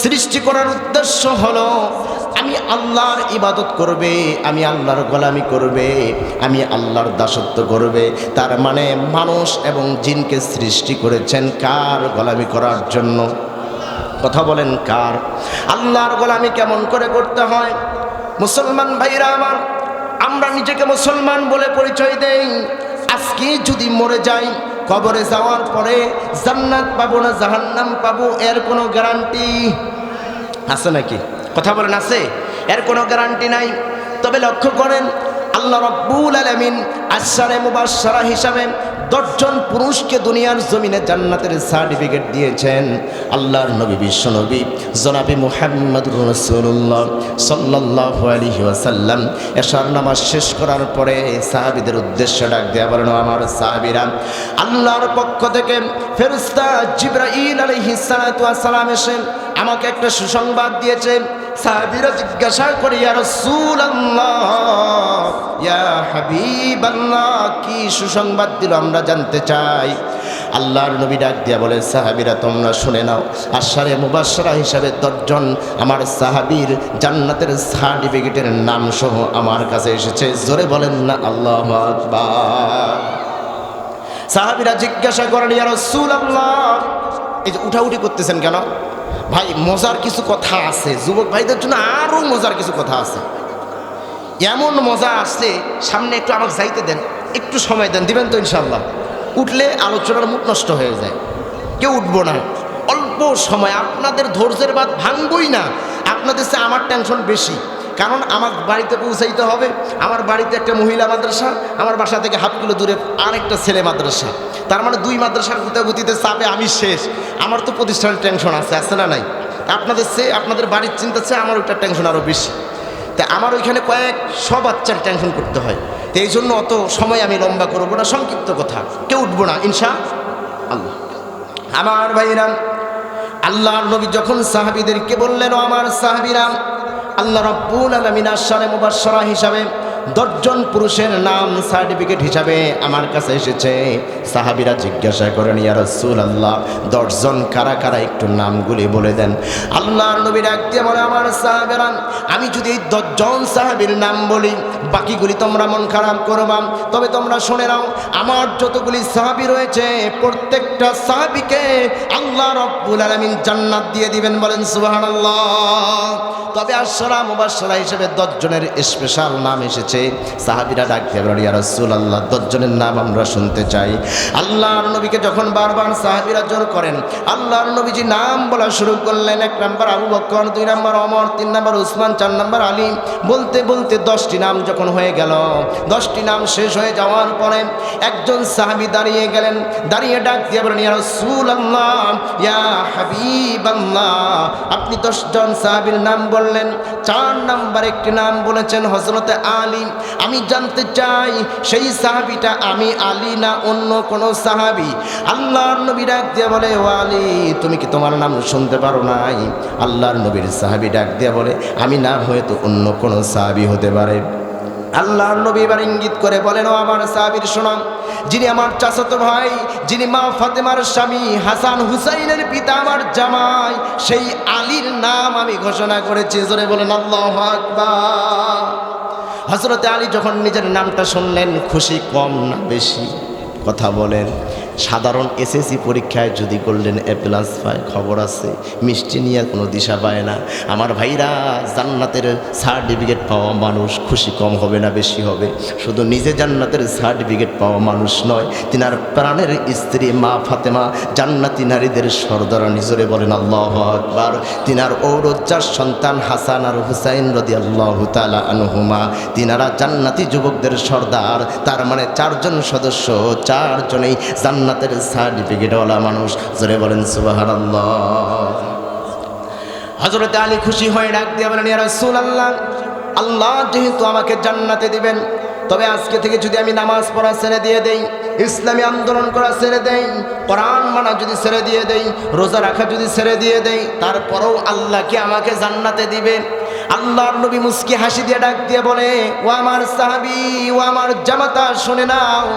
সৃষ্টি করার উদ্দেশ্য হলো আমি আল্লাহর ইবাদত করবে, আমি আল্লাহর গোলামি করবে, আমি আল্লাহর দাসত্ব করবে। তার মানে মানুষ এবং জিনকে সৃষ্টি করেছেন কার? গোলামি করার জন্য। কথা বলেন, কার? আল্লাহর গোলামি কেমন করে করতে হয়? মুসলমান ভাইরা আমার, আমরা নিজেকে মুসলমান বলে পরিচয় দেই। আজকে যদি মরে যাই, কবরে যাওয়ার পরে জান্নাত পাবো না জাহান্নাম পাবো, এর কোনো গ্যারান্টি আছে নাকি? কথা বলেন, আছে? এর কোনো গ্যারান্টি নাই। তবে লক্ষ্য করেন, আল্লাহ রাব্বুল আলামিন আশারে মুবাশশারা হিসাবে 10 জন পুরুষকে দুনিয়ার জমিনে জান্নাতের সার্টিফিকেট দিয়েছেন। আল্লাহর নবী, বিশ্ব নবী জনাবে মুহাম্মদুর রাসূলুল্লাহ সাল্লাল্লাহু আলাইহি ওয়াসাল্লাম এশার নামাজ শেষ করার পরে সাহাবীদের উদ্দেশ্যে ডাক দেয়া বলেন, আমার সাহাবীরা, আল্লাহর পক্ষ থেকে ফেরেশতা জিবরাইল আলাইহিস সালাতু ওয়াস সালাম এসে আমাকে একটা সুসংবাদ দিয়েছে। সাহাবীরা জিজ্ঞাসা করে, ইয়া রাসূলুল্লাহ, ইয়া হাবিবাল্লাহ, কি সুসংবাদ দিল আমরা জানতে চাই। আল্লাহর নবী ডাক দিয়া বলে, সাহাবীরা তোমরা শুনে নাও, আশারে মুবাশশারা হিসাবে 10 জন আমার সাহাবীর জান্নাতের সার্টিফিকেটের নাম সহ আমার কাছে এসেছে। জোরে বলেন না আল্লাহু আকবার। সাহাবীরা জিজ্ঞাসা করেন, ইয়া রাসূলুল্লাহ, এই যে উঠাউঠি করতেছেন কেন? ভাই, মজার কিছু কথা আছে, যুবক ভাইদের জন্য আরও মজার কিছু কথা আছে। এমন মজা আসছে, সামনে একটু আমাকে যাইতে দেন, একটু সময় দেন, দিবেন তো ইনশাআল্লাহ? উঠলে আলোচনার মুখ নষ্ট হয়ে যায়, কেউ উঠবো না। অল্প সময়, আপনাদের ধৈর্যের বাঁধ ভাঙবই না। আপনাদের চেয়ে আমার টেনশন বেশি, কারণ আমার বাড়িতে পৌঁছাইতে হবে। আমার বাড়িতে একটা মহিলা মাদ্রাসা, আমার বাসা থেকে হাফ কিলো দূরে আরেকটা ছেলে মাদ্রাসা। তার মানে 2 মাদ্রাসার গুতাগুতিতে চাপে আমি শেষ। আমার তো প্রতিষ্ঠানের টেনশন আছে, আছে না নাই? আপনাদের চেয়ে, আপনাদের বাড়ির চিন্তা চেয়ে আমার ওইটার টেনশন আরও বেশি। তাই আমার ওইখানে কয়েকশো বাচ্চার টেনশন করতে হয়। তো এই জন্য অত সময় আমি লম্বা করবো না, সংক্ষিপ্ত কথা, কেউ উঠবো না ইনশাআল্লাহ। আমার ভাইরা, আল্লাহর নবী যখন সাহাবীদেরকে বললেন, আমার সাহাবীরা, আল্লাহ রাব্বুল আলামিন আশারে মুবাশশারা হিসাবে 10 জন পুরুষের নাম সার্টিফিকেট হিসাবে আমার কাছে এসেছে। সাহাবীরা জিজ্ঞাসা করেন, ইয়া রাসূলুল্লাহ 10 জন কারা কারা, একটু নামগুলি বলে দেন। আল্লাহর নবী ডাক দিয়ে বলে, আমার সাহাবীরা, আমি যদি এই 10 জন সাহাবীর নাম বলি, বাকিগুলি তোমরা মন খারাপ করবা, তবে তোমরা শুনে নাও, আমার যতগুলি সাহাবী রয়েছে প্রত্যেকটা সাহাবীকে আল্লাহ রাব্বুল আলামিন জান্নাত দিয়ে দিবেন। বলেন সুবহানাল্লাহ। তবে আশরা মুবাশশারা হিসেবে 10 জনের স্পেশাল নাম এসেছে। সাহাবীরা ডাক দিয়ে বলেন, ইয়া রাসূলুল্লাহ 10 জনের নাম আমরা শুনতে চাই। আল্লাহর নবীকে যখন বারবার সাহাবীরা জোর করেন, আল্লাহর নবীজি নাম বলা শুরু করলেন। 1 number Abu Bakr, 2 number Omar, 3 number Usman, 4 number Ali. বলতে বলতে 10টি নাম যখন হয়ে গেল, 10টি নাম শেষ হয়ে যাওয়ার পরে একজন সাহাবী দাঁড়িয়ে গেলেন। দাঁড়িয়ে ডাক দিয়ে বলেন, ইয়া রাসূলুল্লাহ, ইয়া হাবিবাল্লাহ। আপনি 10 জন সাহাবীর নাম বললেন, 4 নাম্বার একটি নাম বলেছেন হযরতে আলী। আমি জানতে চাই সেই সাহাবীটা আমি আলী না অন্য কোন সাহাবী? আল্লাহর নবী ডাক দিয়ে বলে, ও আলী, তুমি কি তোমার নাম শুনতে পারো নাই? আল্লাহর নবীর সাহাবী ডাক দিয়ে বলে, আমি না হয়তো অন্য কোন সাহাবী হতে পারে। আল্লাহর নবী এবার ইঙ্গিত করে বলেন, ও আমার সাহাবীর শোনো, যিনি আমার চাচাতো ভাই, যিনি মা ফাতেমার স্বামী, হাসান হুসাইনের পিতা, আমার জামাই, সেই আলীর নাম আমি ঘোষণা করেছি। জোরে বলেন আল্লাহু আকবার। হযরতে আলী যখন নিজের নামটা শুনলেন, খুশি কম না বেশি? কথা বলেন। সাধারণ এসএসসি পরীক্ষায় যদি করলেন A+ পায়, খবর আছে, মিষ্টি নিয়ে কোনো দিশা পায় না। আমার ভাইরা, জান্নাতের সার্টিফিকেট পাওয়া মানুষ খুশি কম হবে না বেশি হবে? শুধু নিজে জান্নাতের সার্টিফিকেট পাওয়া মানুষ নয়, তিনার প্রাণের স্ত্রী মা ফাতেমা জান্নাতি নারীদের সর্দারানী। জোরে বলেন আল্লাহু আকবার। তিনার ঔরজ্জার সন্তান হাসান আর হুসাইন রাদিয়াল্লাহু তাআলা আনহুমা, তিনারা জান্নাতি যুবকদের সর্দার। তার মানে 4 জন সদস্য, 4 জনেই জান্নাতের সার্টিফিকেটওয়ালা মানুষ। জোরে বলেন সুবহানাল্লাহ। হযরত আলী খুশি হয়ে ডাক দিয়ে বলেন, ইয়া রাসূলুল্লাহ, আল্লাহ যেহেতু আমাকে জান্নাতে দিবেন, তবে আজকে থেকে যদি আমি নামাজ পড়া ছেড়ে দিয়ে দেই, ইসলামী আন্দোলন করা ছেড়ে দেই, কোরআন মানা যদি ছেড়ে দিয়ে দেই, রোজা রাখা যদি ছেড়ে দিয়ে দেই, তারপরেও আল্লাহ কি আমাকে জান্নাতে দিবে? আল্লাহর নবী মুস্কি হাসি দিয়ে ডাক দিয়ে বলে, ও আমার সাহাবী, ও আমার জামাতা, শুনে নাও,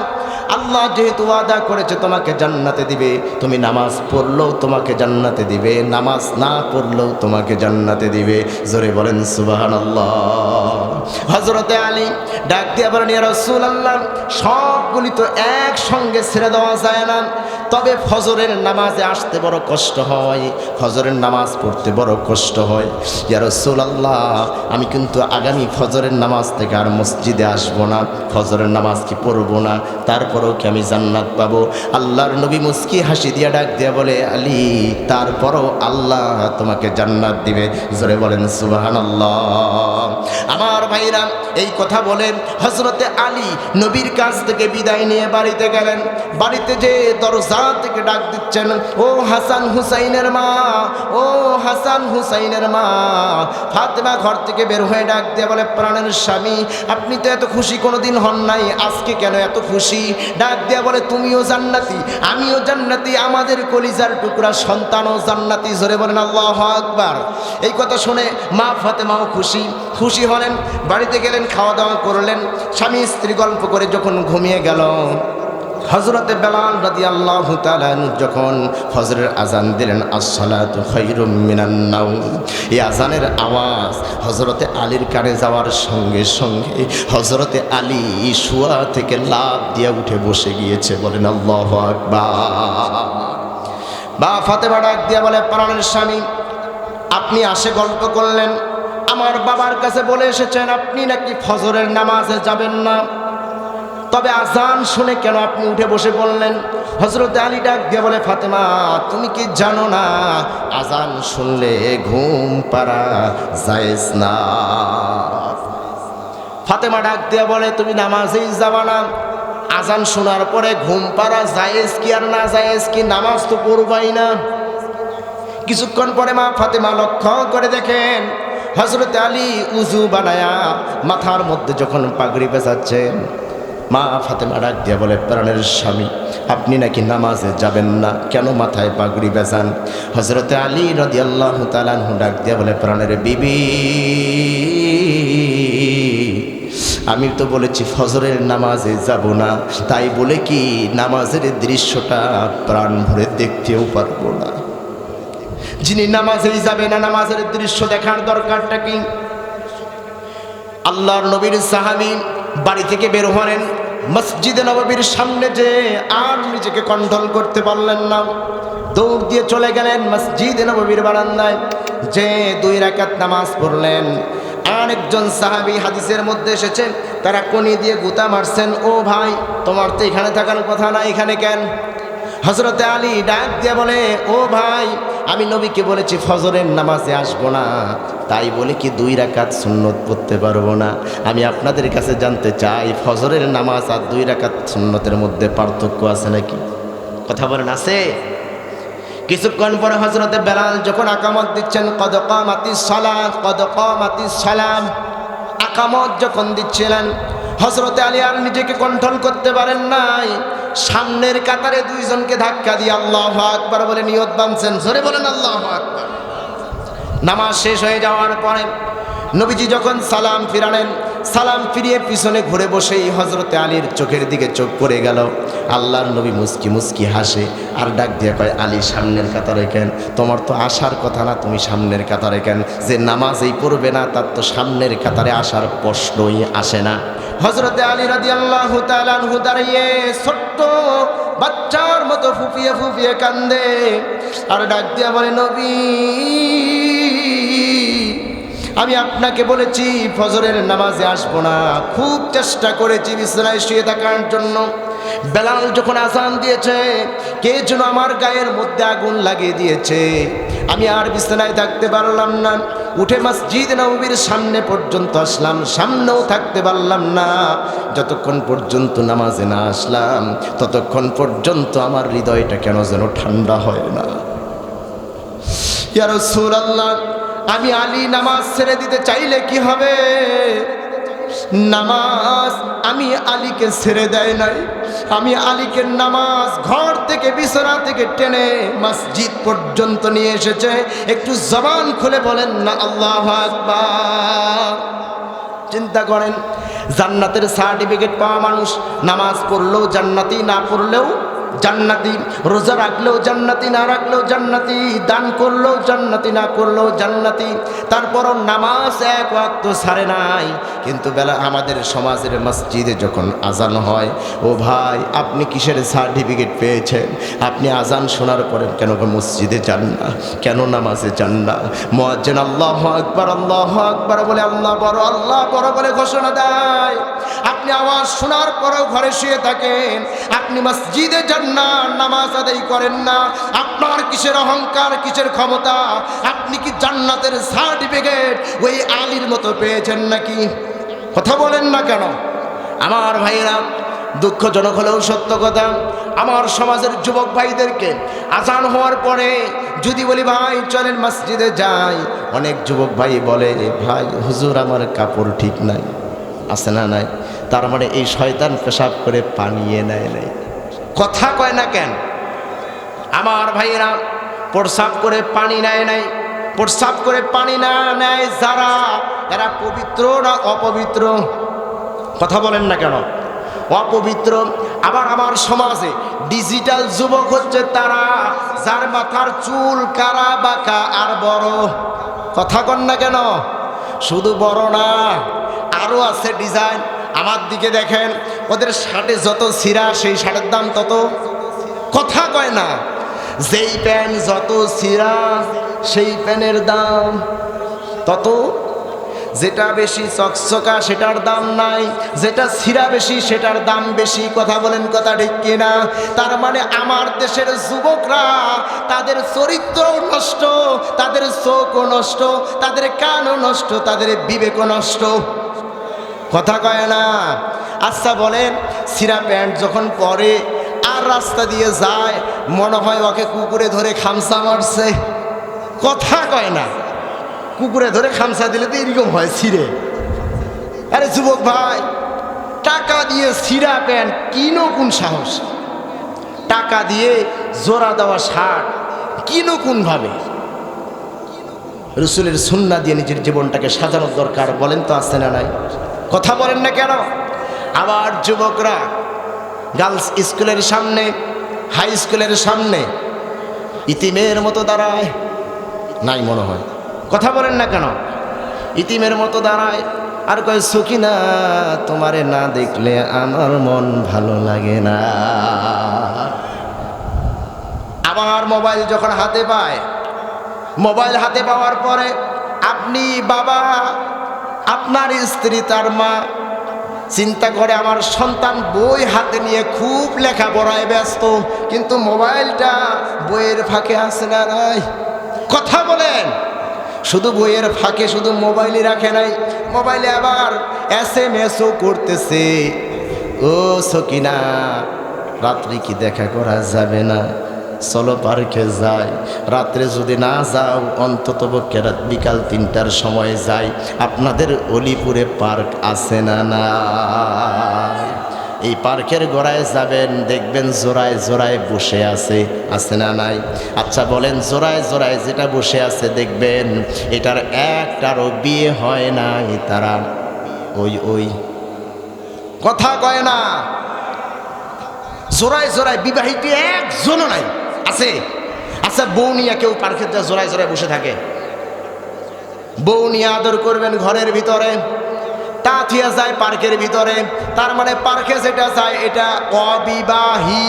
আল্লাহ যেহেতু ওয়াদা করেছে তোমাকে জান্নাতে দিবে, তুমি নামাজ পড়লেও তোমাকে জান্নাতে দিবে, নামাজ না পড়লেও তোমাকে জান্নাতে দিবে। জোরে বলেন সুবহানাল্লাহ। হযরতে আলী ডাক দিয়ে বলেন, ইয়া রাসূলুল্লাহ, সবগুলি তো একসঙ্গে ছেড়ে দেওয়া যায় না, তবে ফজরের নামাজে আসতে বড় কষ্ট হয়, ফজরের নামাজ পড়তে বড় কষ্ট হয়। ইয়া রাসূলুল্লাহ, আমি কিন্তু আগামী ফজরের নামাজ থেকে আর মসজিদে আসবো না, ফজরের নামাজ কি পড়বো না, তারপরেও কি আমি জান্নাত পাবো? আল্লাহর নবী মুস্কি হাসি দিয়া ডাক দিয়া বলে, আলী, তারপরেও আল্লাহ তোমাকে জান্নাত দিবে। জোরে বলেন সুবহানাল্লাহ। আমার ভাইরা, এই কথা বলেন হযরতে আলী নবীর কাছ থেকে বিদায় নিয়ে বাড়িতে গেলেন। বাড়িতে যে দরজা থেকে ডাক দিচ্ছেন, ও হাসান হুসাইনের মা, ও হাসান হুসাইনের মা। ফাতেমা ঘর থেকে বের হয়ে ডাক দিয়ে বলে, প্রাণের স্বামী, আপনি তো এত খুশি কোনোদিন হন নাই, আজকে কেন এত খুশি? ডাক দিয়ে বলে, তুমিও জান্নাতি, আমিও জান্নাতি, আমাদের কলিজার টুকরা সন্তানও জান্নাতি। জোরে বলেন আল্লাহু আকবার। এই কথা শুনে মা ফাতেমাও খুশি খুশি হলেন। বাড়িতে গেলেন, খাওয়া দাওয়া করলেন, স্বামী স্ত্রী গল্প করে যখন ঘুমিয়ে গেল, হযরতে বেলাল রাদিয়াল্লাহু তাআলা যখন ফজরের আজান দিলেন, আসসালাতু খায়রুম মিনান নাওম, এই আজানের আওয়াজ হযরতে আলীর কানে যাওয়ার সঙ্গে সঙ্গে হযরতে আলী শোয়া থেকে লাফ দিয়ে উঠে বসে গিয়েছে। বলেন আল্লাহু আকবার। বা ফাতেমা ডাক দিয়ে বলে, প্রাণের স্বামী, আপনি আসে গল্প করলেন, আমার বাবার কাছে বলে এসেছেন আপনি নাকি ফজরের নামাজে যাবেন না, তবে আজান শুনে কেন আপনি উঠে বসে পড়লেন? হযরতে আলী ডাক দিয়ে বলে, ফাতেমা, তুমি কি জানো না আজান শুনলে ঘুম পাড়া জায়েজ না? ফাতেমা ডাক দিয়ে বলে, তুমি নামাজেই যাবা না, আজান শোনার পরে ঘুম পাড়া জায়েজ কি আর না জায়েজ কি? নামাজ তো পড়বাই না। কিছুক্ষণ পরে মা ফাতেমা লক্ষ্য করে দেখেন হযরতে আলী উযু বানায়া মাথার মধ্যে যখন পাগড়ি পেঁচাচ্ছেন, মা ফাতেমা ডাক দিয়া বলে, প্রাণের স্বামী, আপনি নাকি নামাজে যাবেন না, কেন মাথায় পাগড়ি বেঁচান? হযরতে আলী রাদিয়াল্লাহু তাআলা আনহু ডাক দিয়া বলে, প্রাণের বিবি, আমি তো বলেছি ফজরের নামাজে যাব না, তাই বলে কি নামাজের দৃশ্যটা প্রাণ ভরে দেখতেও পারবো না। যিনি নামাজেই যাবে না, নামাজের দৃশ্য দেখার দরকারটা কি? আল্লাহর নবীর সাহাবী বাড়ি থেকে বের হলেন, মসজিদে নববীর সামনে যে আর নিজেকে কন্ট্রোল করতে পারলেন না, দৌড় দিয়ে চলে গেলেন মসজিদে নববীর বারান্দায়, যে 2 রাকাত নামাজ পড়লেন। আরেকজন সাহাবী, হাদিসের মধ্যে এসেছে, তারা কনি দিয়ে গুতা মারছেন, ও ভাই তোমার তো এখানে থাকার কথা না, এখানে কেন? হযরতে আলী ডাক দিয়ে বলে, ও ভাই আমি নবীকে বলেছি ফজরের নামাজে আসবো না, তাই বলে কি 2 রাকাত সুন্নত পড়তে পারবো না? আমি আপনাদের কাছে জানতে চাই ফজরের নামাজ আর 2 রাকাত সুন্নতের মধ্যে পার্থক্য আছে নাকি? কথা বলেন, আছে? কিছুক্ষণ পরে হযরতে বেলাল যখন আকামত দিচ্ছেন, কদ কামাতিস সালাত কদ কামাতিস সালাম, আকামত যখন দিচ্ছিলেন, হযরতে আলী আর নিজেকে কন্ট্রোল করতে পারেন নাই, সামনের কাতারে 2 জনকে ধাক্কা দিয়ে আল্লাহু আকবার বলে নিয়ত বাঁধছেন। জোরে বলেন আল্লাহু আকবার। নামাজ শেষ হয়ে যাওয়ার পরে নবীজি যখন সালাম ফিরালেন, সালাম ফিরিয়ে পিছনে ঘুরে বসেই হযরতে আলীর চোখের দিকে চোখ পড়ে গেল। আল্লাহর নবী মুস্কি মুস্কি হাসে আর ডাক দিয়ে কয়, আলী সামনের কাতারে কেন? তোমার তো আসার কথা না, তুমি সামনের কাতারে কেন? যে নামাজেই পড়বে না তার তো সামনের কাতারে আসার প্রশ্নই আসে না। হযরতে আলী রাদিয়াল্লাহু তাআলা আনহু দাঁড়িয়ে ছোট্ট বাচ্চার মতো ফুপিয়ে ফুপিয়ে কান্দে আর ডাক দিয়া বলে, নবী আমি আপনাকে বলেছি ফজরের নামাজে আসবো না, খুব চেষ্টা করেছি বিছানায় শুয়ে থাকার জন্য। বেলাল যখন আযান দিয়েছে, কে যেন আমার গায়ের মধ্যে আগুন লাগিয়ে দিয়েছে, আমি আর বিছানায় থাকতে পারলাম না। উঠে মসজিদ নববীর সামনে পর্যন্ত আসলাম, সামনেও থাকতে পারলাম না। যতক্ষণ পর্যন্ত নামাজে না আসলাম ততক্ষণ পর্যন্ত আমার হৃদয়টা কেন যেন ঠান্ডা হয় না। ইয়া রাসূলুল্লাহ, আমি আলী নামাজ ছেড়ে দিতে চাইলে কি হবে? নামাজ আমি আলীকে ছেড়ে দেয় নাই, আমি আলীকে নামাজ ঘর থেকে বিছানা থেকে টেনে মসজিদ পর্যন্ত নিয়ে এসেছে। একটু জবান খুলে বলেন না আল্লাহু আকবার। চিন্তা করেন, জান্নাতের সার্টিফিকেট পাওয়া মানুষ নামাজ পড়লেও জান্নাতি, না পড়লেও জান্নাতি, রোজা রাখলেও জান্নাতি, না রাখলেও জান্নাতি, দান করলেও জান্নাতি, না করলেও জান্নাতি। তারপরও নামাজ এক ওয়াক্ত ছাড়ে নাই। কিন্তু বেলা আমাদের সমাজের মসজিদে যখন আজান হয়, ও ভাই আপনি কিসের সার্টিফিকেট পেয়েছেন? আপনি আজান শোনার পরে কেন মসজিদে যান না, কেন নামাজে যান না? মুয়াজ্জিন আল্লাহু আকবার আল্লাহু আকবার বলে আল্লাহ বড় বলে ঘোষণা দেয়। আপনি আওয়াজ শোনার পরেও ঘরে শুয়ে থাকেন, আপনি মসজিদে যান না, নামাজ আদায় করেন না। আপনার কিসের অহংকার, কিসের ক্ষমতা? আপনি কি জান্নাতের সার্টিফিকেট ওই আলীর মতো পেয়েছেন নাকি? কথা বলেন না কেন? আমার ভাইরা, দুঃখজনক হলেও সত্য কথা, আমার সমাজের যুবক ভাইদেরকে আজান হওয়ার পরে যদি বলি ভাই চলেন মসজিদে যাই, অনেক যুবক ভাই বলে, ভাই হুজুর আমার কাপড় ঠিক নাই। আছে না নাই? তার মানে এই শয়তান পেশাব করে পানিয়ে নেয় নাই। কথা কয় না কেন? আমার ভাইয়েরা, প্রস্রাব করে পানি নেয় নাই, প্রস্রাব করে পানি না নেয় যারা, এরা পবিত্র না অপবিত্র? কথা বলেন না কেন? অপবিত্র। আবার আমার সমাজে ডিজিটাল যুবক হচ্ছে তারা, যার মাথার চুল কারা বাঁকা আর বড়। কথা কন না কেন? শুধু বড় না, আরও আছে ডিজাইন। আমার দিকে দেখেন, ওদের শার্টে যত ছিঁড়া সেই শার্টের দাম তত। কথা কয় না? যেই প্যান্ট যত ছিঁড়া সেই প্যান্টের দাম তত। যেটা বেশি চকচকা সেটার দাম নাই, যেটা ছিঁড়া বেশি সেটার দাম বেশি। কথা বলেন, কথা ঠিক কিনা? তার মানে আমার দেশের যুবকরা, তাদের চরিত্র নষ্ট, তাদের চোখও নষ্ট, তাদের কানও নষ্ট, তাদের বিবেকও নষ্ট। কথা কয় না? আচ্ছা বলেন, ছিঁড়া প্যান্ট যখন পরে আর রাস্তা দিয়ে যায়, মনে হয় ওকে কুকুরে ধরে খামসা মারছে। কথা কয় না? কুকুরে ধরে খামসা দিলে তো এরকম হয়, ছিঁড়ে। আরে যুবক ভাই, টাকা দিয়ে ছিঁড়া প্যান্ট কিনো কোন সাহস? টাকা দিয়ে জোড়া দেওয়া শার্ট কিনো কোন ভাবে? রসুলের সুন্নাহ দিয়ে নিজের জীবনটাকে সাজানোর দরকার। বলেন তো আছে না নাই? কথা বলেন না কেন? আবার যুবকরা গার্লস স্কুলের সামনে, হাই স্কুলের সামনে ইতিমের মতো দাঁড়ায়, নাই মনে হয়, কথা বলেন না কেন? ইতিমের মতো দাঁড়ায় আর কয়, সকিনা তোমারে না দেখলে আমার মন ভালো লাগে না। আবার মোবাইল যখন হাতে পায়, মোবাইল হাতে পাওয়ার পরে আপনি বাবা, আপনার স্ত্রী, তার মা চিন্তা করে আমার সন্তান বই হাতে নিয়ে খুব লেখাপড়ায় ব্যস্ত, কিন্তু মোবাইলটা বইয়ের ফাঁকে আছে না নাই? কথা বলেন। শুধু বইয়ের ফাঁকে শুধু মোবাইলই রাখে নাই, মোবাইলে আবার SMS-ও করতেছে, ও সকিনা রাত্রি কি দেখা করা যাবে না? চলো পার্কে যাই। রাত্রে যদি না যাও অন্তত পক্ষে রাত বিকাল 3টার সময় যাই। আপনাদের অলিপুরে পার্ক আছে না না? এই পার্কের গোড়ায় যাবেন, দেখবেন জোড়ায় জোড়ায় বসে আছে না নাই? আচ্ছা বলেন, জোড়ায় জোড়ায় যেটা বসে আছে দেখবেন এটার একটারও বিয়ে হয় নাই, তারা ওই কথা কয় না। জোড়ায় জোড়ায় বিবাহিত একজনও নাই, আছে? আচ্ছা বউ নিয়ে কেউ পার্কের জোড়ায় জোড়ায় বসে থাকে? বউ নিয়ে আদর করবেন ঘরের ভিতরে, তা থিয়া যায় পার্কের ভিতরে, তার মানে পার্কে যেটা যায় এটা অবিবাহী।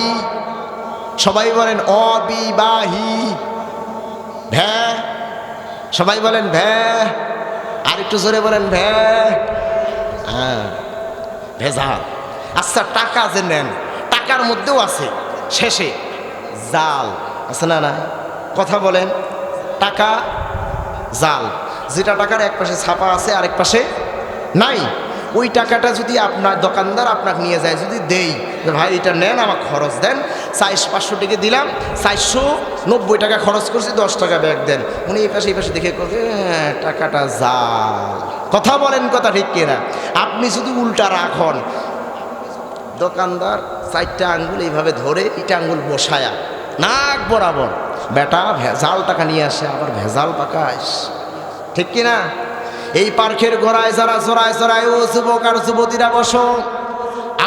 সবাই বলেন অবিবাহী। ভ্যা, সবাই বলেন ভ্যা, আর একটু জোরে বলেন ভ্যা। হ্যাঁ, ভেজাল। আচ্ছা টাকা যে নেন, টাকার মধ্যেও আছে শেষে জাল, আছে না না? কথা বলেন, টাকা জাল, যেটা টাকার এক পাশে ছাপা আছে আরেক পাশে নাই। ওই টাকাটা যদি আপনার দোকানদার আপনাকে নিয়ে যায়, যদি দেই ভাই এটা নেন, আমার খরচ দেন, 400-500 টাকা দিলাম, 490 টাকা খরচ করছি, 10 টাকা ব্যাগ দেন। উনি এই পাশে দেখে করবে টাকাটা জাল। কথা বলেন, কথা ঠিক কিনা? আপনি শুধু উল্টা রাখন, দোকানদার 4টা আঙ্গুল এইভাবে ধরে ইটা আঙ্গুল বসায়া নাক বরাবর বেটা ভেজাল টাকা নিয়ে আসে, আবার ভেজাল পাকাইস, ঠিক কিনা? এই পার্কের গোড়ায় যারা জোড়ায় জোড়ায়, ও যুবক আর যুবতীরা বসো,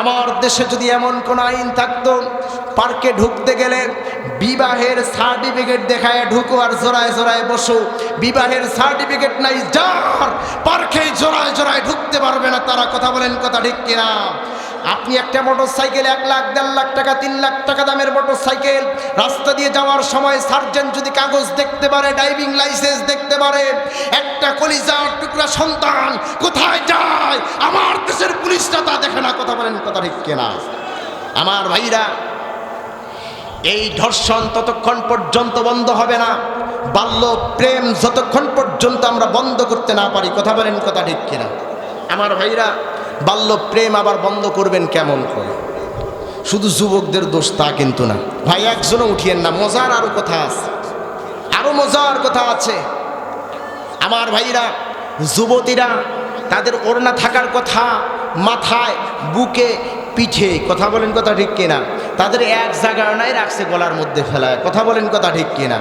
আমার দেশে যদি এমন কোন আইন থাকতো, পার্কে ঢুকতে গেলে বিবাহের সার্টিফিকেট দেখায় ঢুকো আর জোড়ায় জোড়ায় বসো, বিবাহের সার্টিফিকেট নাই যার, পার্কে জোড়ায় জোড়ায় ঢুকতে পারবে না তারা। কথা বলেন, কথা ঠিক কিনা? আপনি একটা মোটরসাইকেল 1 লাখ 1.5 লাখ টাকা 3 লাখ টাকা দামের মোটরসাইকেল রাস্তা দিয়ে যাওয়ার সময় সার্জেন্ট যদি কাগজ দেখতে পারে, ড্রাইভিং লাইসেন্স দেখতে পারে, একটা কলিজার টুকরা সন্তান কোথায় যায় আমার দেশের পুলিশরা তা দেখে না। কথা বলেন, কথা ঠিক কিনা? আমার ভাইরা, এই ধর্ষণ ততক্ষণ পর্যন্ত বন্ধ হবে না, বাল্য প্রেম যতক্ষণ পর্যন্ত আমরা বন্ধ করতে না পারি। কথা বলেন, কথা ঠিক কিনা? আমার ভাইরা, বাল্য প্রেম আবার বন্ধ করবেন কেমন করে? শুধু যুবকদের দোষ তা কিন্তু না ভাই, একজনও উঠিয়েন না, মজার আরো কথা আছে, আরো মজার কথা আছে। আমার ভাইরা, যুবতীরা তাদের ওড়না থাকার কথা মাথায়, বুকে, পিঠে। কথা বলেন, কথা ঠিক কিনা? তাদের এক জায়গায় নাই, রাখছে গলার মধ্যে ফেলায়। কথা বলেন, কথা ঠিক কিনা?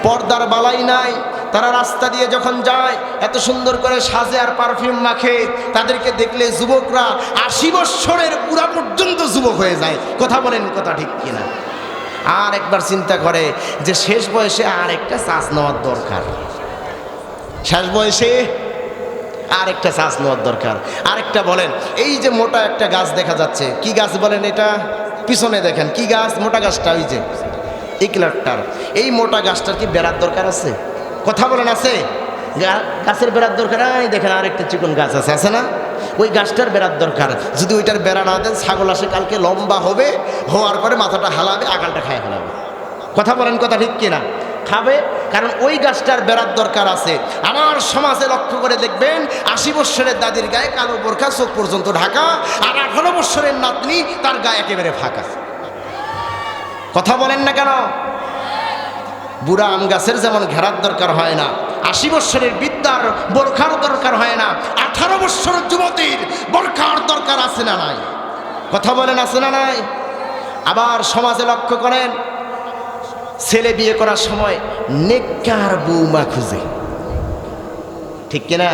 পর্দার বালাই নাই, তারা রাস্তা দিয়ে যখন যায় এত সুন্দর করে সাজে আর পারফিউম মাখে, তাদেরকে দেখলে যুবকরা 80 বৎসরের পুরা পর্যন্ত যুবক হয়ে যায়। কথা বলেন, কথা ঠিক কিনা? আর একবার চিন্তা করে যে শেষ বয়সে আর একটা শ্বাস নেওয়ার দরকার, শেষ বয়সে আর একটা শ্বাস নেওয়ার দরকার। আরেকটা বলেন, এই যে মোটা একটা গাছ দেখা যাচ্ছে, কি গাছ বলেন এটা? পিছনে দেখেন কি গাছ? মোটা গাছটা, ওই যে ইকলারটার, এই মোটা গাছটার কি বেড়ার দরকার আছে? কথা বলেন, আছে? গাছের বেড়ার দরকার? এই দেখেন আরেকটা চিকন গাছ আছে না? ওই গাছটার বেড়ার দরকার। যদি ওইটার বেড়া না দেন, ছাগল আসে কালকে লম্বা হবে, হওয়ার পরে মাথাটা হালাবে, আগালটা খায় ফেলাবে। কথা বলেন, কথা ঠিক কিনা? খাবে, কারণ ওই গাছটার বেড়ার দরকার আছে। আমার সমাজে লক্ষ্য করে দেখবেন 80 বৎসরের দাদির গায়ে কালো বোরখা, চোখ পর্যন্ত ঢাকা, আর 18 বৎসরের নাতনি তার গায়ে একেবারে ফাঁকা। কথা বলেন না কেন? বুড়া আম গাছের যেমন ঘেরার দরকার হয় না, 80 বৎসরের বিদ্যার বোরখার দরকার হয় না, 18 বৎসরের যুবতীর বোরখার দরকার আছে না নাই? কথা বলেন, আছে না নাই? আবার সমাজে লক্ষ্য করেন, ছেলে বিয়ে করার সময় নেককার বৌমা খুঁজে, ঠিক কিনা?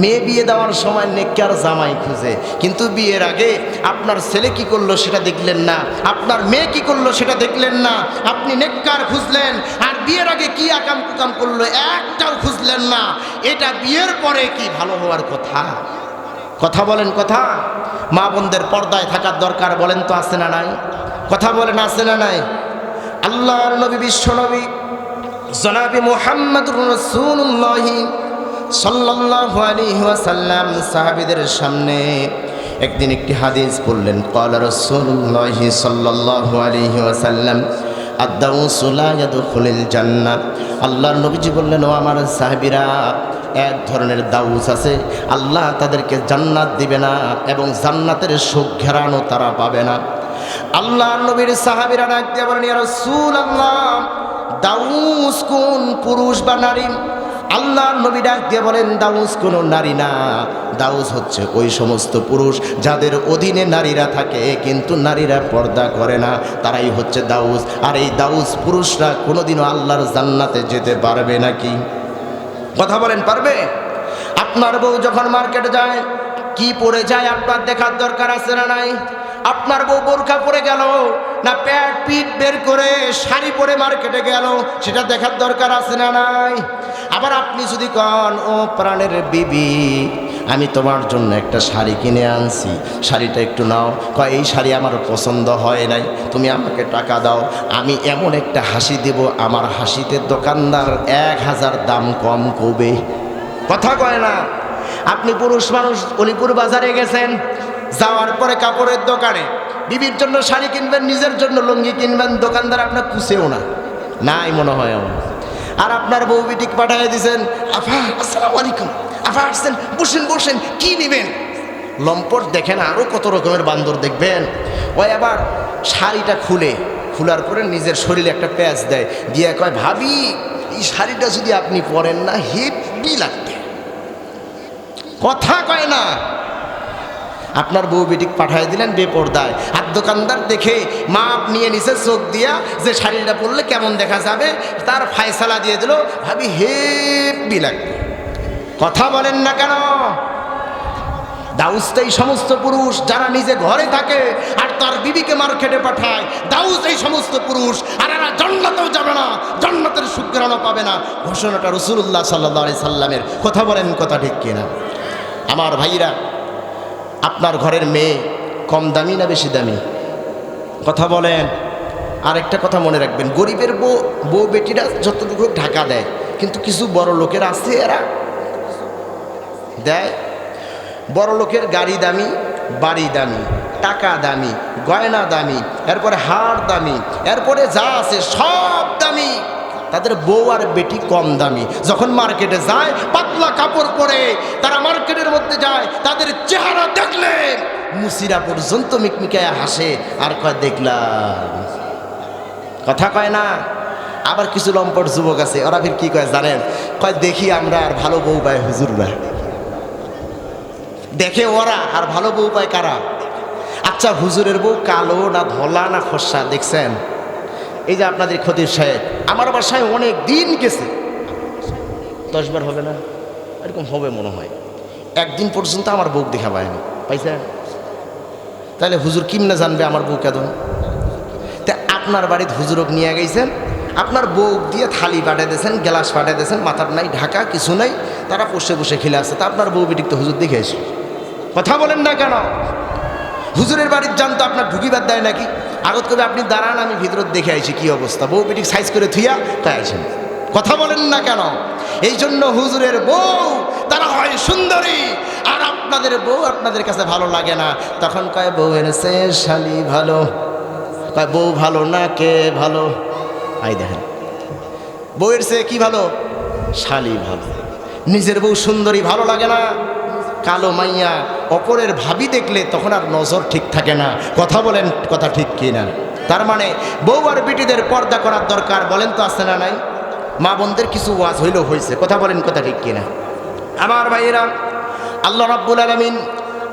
মেয়ে বিয়ে দেওয়ার সময় নেককার জামাই খুঁজে, কিন্তু বিয়ের আগে আপনার ছেলে কি করলো সেটা দেখলেন না, আপনার মেয়ে কি করলো সেটা দেখলেন না। আপনি নেককার খুঁজলেন, আর বিয়ের আগে কি আকাম কুকাম করলো একটাও খুঁজলেন না। এটা বিয়ের পরে কি ভালো হওয়ার কথা? কথা বলেন কথা। মা বোনদের পর্দায় থাকার দরকার বলেন তো আছে না নাই? কথা বলেন আছে না নাই? আল্লাহর নবী বিশ্ব নবী জনাবে মুহাম্মদুর রাসূলুল্লাহ সাল্লাল্লাহু আলাইহি ওয়াসাল্লাম সাহাবীদের সামনে একদিন একটি হাদিস বললেন। ক্বালা রাসূলুল্লাহ সাল্লাল্লাহু আলাইহি ওয়াসাল্লাম আদ-দাউসু লা ইয়াদখুলুল জান্নাহ। আল্লাহর নবীজি বললেন, ও আমার সাহাবীরা, এক ধরনের দাউস আছে, আল্লাহ তাদেরকে জান্নাত দিবে না এবং জান্নাতের সুখ ঘেরানো তারা পাবে না। আল্লাহর নবীর সাহাবীরা ডাক দিয়ে বলেন, ইয়া রাসূলুল্লাহ, দাউস কোন, পুরুষ বা নারী? আল্লাহর নবী ডাক দিয়ে বলেন, দাউস কোনো নারী না, দাউস হচ্ছে ওই সমস্ত পুরুষ যাদের অধীনে নারীরা থাকে কিন্তু নারীরা পর্দা করে না, তারাই হচ্ছে দাউস। আর এই দাউস পুরুষরা কোনোদিনও আল্লাহর জান্নাতে যেতে পারবে নাকি? কথা বলেন পারবে? আপনার বউ যখন মার্কেটে যায় কি পরে যায় আপনার দেখার দরকার আছে না নাই? আপনার বউ বোরকা পরে গেল না প্যাট পিঠ বের করে শাড়ি পরে মার্কেটে গেল সেটা দেখার দরকার আছে না নাই? আবার আপনি যদি কন, ও প্রাণের বিবি, আমি তোমার জন্য একটা শাড়ি কিনে আনছি, শাড়িটা একটু নাও। কয়, এই শাড়ি আমার পছন্দ হয় নাই, তুমি আমাকে টাকা দাও, আমি এমন একটা হাসি দেব আমার হাসিতে দোকানদার 1000 দাম কম কবে। কথা কয় না? আপনি পুরুষ মানুষ অলিপুর বাজারে গেছেন, যাওয়ার পরে কাপড়ের দোকানে বিবির জন্য শাড়ি কিনবেন, নিজের জন্য লুঙ্গি কিনবেন, দোকানদার আপনার কুছেও না, নাই মনে হয় আমার। আর আপনার বউ বিটিক পাঠিয়ে দিয়েছেন, আফা আসসালামু আলাইকুম, আফা আসছেন, বসেন বসেন, কি নেবেন? লম্পট দেখেন, আরও কত রকমের বান্দর দেখবেন। ওই আবার শাড়িটা খোলার পরে নিজের শরীরে একটা প্যাচ দেয়, দিয়ে কয়, ভাবি এই শাড়িটা যদি আপনি পরেন না হেভি লাগবে। কথা কয় না? আপনার বউ বেটিক পাঠিয়ে দিলেন বেপরদায়, আর দোকানদার দেখে মাপ নিয়ে নিছে চোখ দিয়া যে শাড়িটা পরলে কেমন দেখা যাবে তার ফায়সালা দিয়ে দিল, ভাবি হেভি লাগবে। কথা বলেন না কেন? দাউস এই সমস্ত পুরুষ যারা নিজে ঘরে থাকে আর তার বিবিকে মার্কেটে পাঠায়, দাউস এই সমস্ত পুরুষ, আর এরা জান্নাতেও যাবে না, জান্নাতের সুগ্রাণও পাবে না। ঘোষণাটা রাসূলুল্লাহ সাল্লাল্লাহু আলাইহি সাল্লামের। কথা বলেন কথা ঠিক কিনা? আমার ভাইরা, আপনার ঘরের মেয়ে কম দামি না বেশি দামি? কথা বলেন। আরেকটা কথা মনে রাখবেন, গরিবের বউ বেটিরা যতটুকু ঢাকা দেয়, কিন্তু কিছু বড় লোকের আছে এরা দেয়। বড় লোকের গাড়ি দামি, বাড়ি দামি, টাকা দামি, গয়না দামি, এরপরে হার দামি, এরপরে যা আছে সব দামি, তাদের বউ আর বেটি কম দামি। যখন মার্কেটে যায় পাতলা কাপড় পরে তারা মার্কেটের মধ্যে যায়, তাদের চেহারা দেখলে মুসিরা পর্যন্ত মিকমিকায় হাসে আর কয় দেখলাম। কথা কয় না? আবার কিছু লম্পট যুবক আছে, ওরা ফির কি কয় জানেন? কয়, দেখি আমরা আর ভালো বউ পায় হুজুররা। দেখে ওরা আর ভালো বউ পায় কারা? আচ্ছা, হুজুরের বউ কালো না ধলা না ফর্সা দেখছেন? এই যে আপনাদের খতিব সাহেব আমার বাসায় অনেক দিন গেছে, 10 বার হবে না, এরকম হবে মনে হয়, একদিন পর্যন্ত আমার বউ দেখা পায়নি। পাইছেন? তাহলে হুজুর কিমনে জানবে আমার বউ কেমন? তা আপনার বাড়িতে হুজুরক নিয়ে গেছেন, আপনার বউ দিয়ে থালি পাঠিয়ে দিয়েছেন, গ্লাস পাঠিয়ে দিয়েছেন, মাথার নাই ঢাকা, কিছু নাই, তারা বসে বসে খেলে আসছে, তা আপনার বউ বেটিক তো হুজুর দেখে এসে। কথা বলেন না কেন? হুজুরের বাড়ির জানতো আপনার ঢুকিবার দেয় নাকি? আগত করে আপনি দাঁড়ান, আমি ভিতর দেখে আইছি কি অবস্থা, বউ বেটিক সাইজ করে থুইয়া তাই আছেন। কথা বলেন না কেন? এই জন্য হুজুরের বউ তারা হয় সুন্দরী, আর আপনাদের বউ আপনাদের কাছে ভালো লাগে না। তখন কয়, বউ এনেছে শালি ভালো। কয়, বউ ভালো না কে ভালো? আই দেখেন, বউয়ের চেয়ে কি ভালো? শালি ভালো। নিজের বউ সুন্দরী ভালো লাগে না, কালো মাইয়া অপরের ভাবি দেখলে তখন আর নজর ঠিক থাকে না। কথা বলেন কথা ঠিক কিনা? তার মানে বউ আর বিটিদের পর্দা করার দরকার, বলেন তো আছে না নাই? মা বোনদের কিছু ওয়াজ হইলেও হয়েছে। কথা বলেন কথা ঠিক কিনা? আমার ভাইয়েরা, আল্লাহ রাব্বুল আলামিন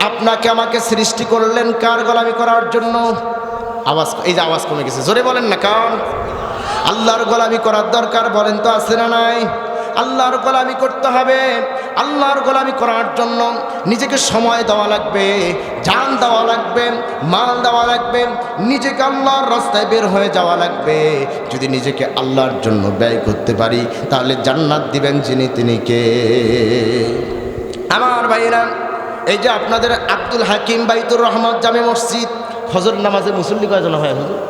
আপনাকে আমাকে সৃষ্টি করলেন কার গোলামি করার জন্য? আওয়াজ, এই যে আওয়াজ কমে গেছে, জোরে বলেন না। কার? আল্লাহর গোলামি করার দরকার, বলেন তো আছে না নাই? আল্লাহর গোলামি করতে হবে, আল্লাহর গোলামি করার জন্য নিজেকে সময় দেওয়া লাগবে, জান দেওয়া লাগবে, মাল দেওয়া লাগবে, নিজেকে আল্লাহর রাস্তায় বের হয়ে যাওয়া লাগবে। যদি নিজেকে আল্লাহর জন্য ব্যয় করতে পারি তাহলে জান্নাত দিবেন যিনি, তিনি কে? আমার ভাইরা, এই যে আপনাদের আব্দুল হাকিম বাইতুর রহমত জামে মসজিদ, ফজর নামাজে মুসল্লি কয়জন ভাই? হুজুর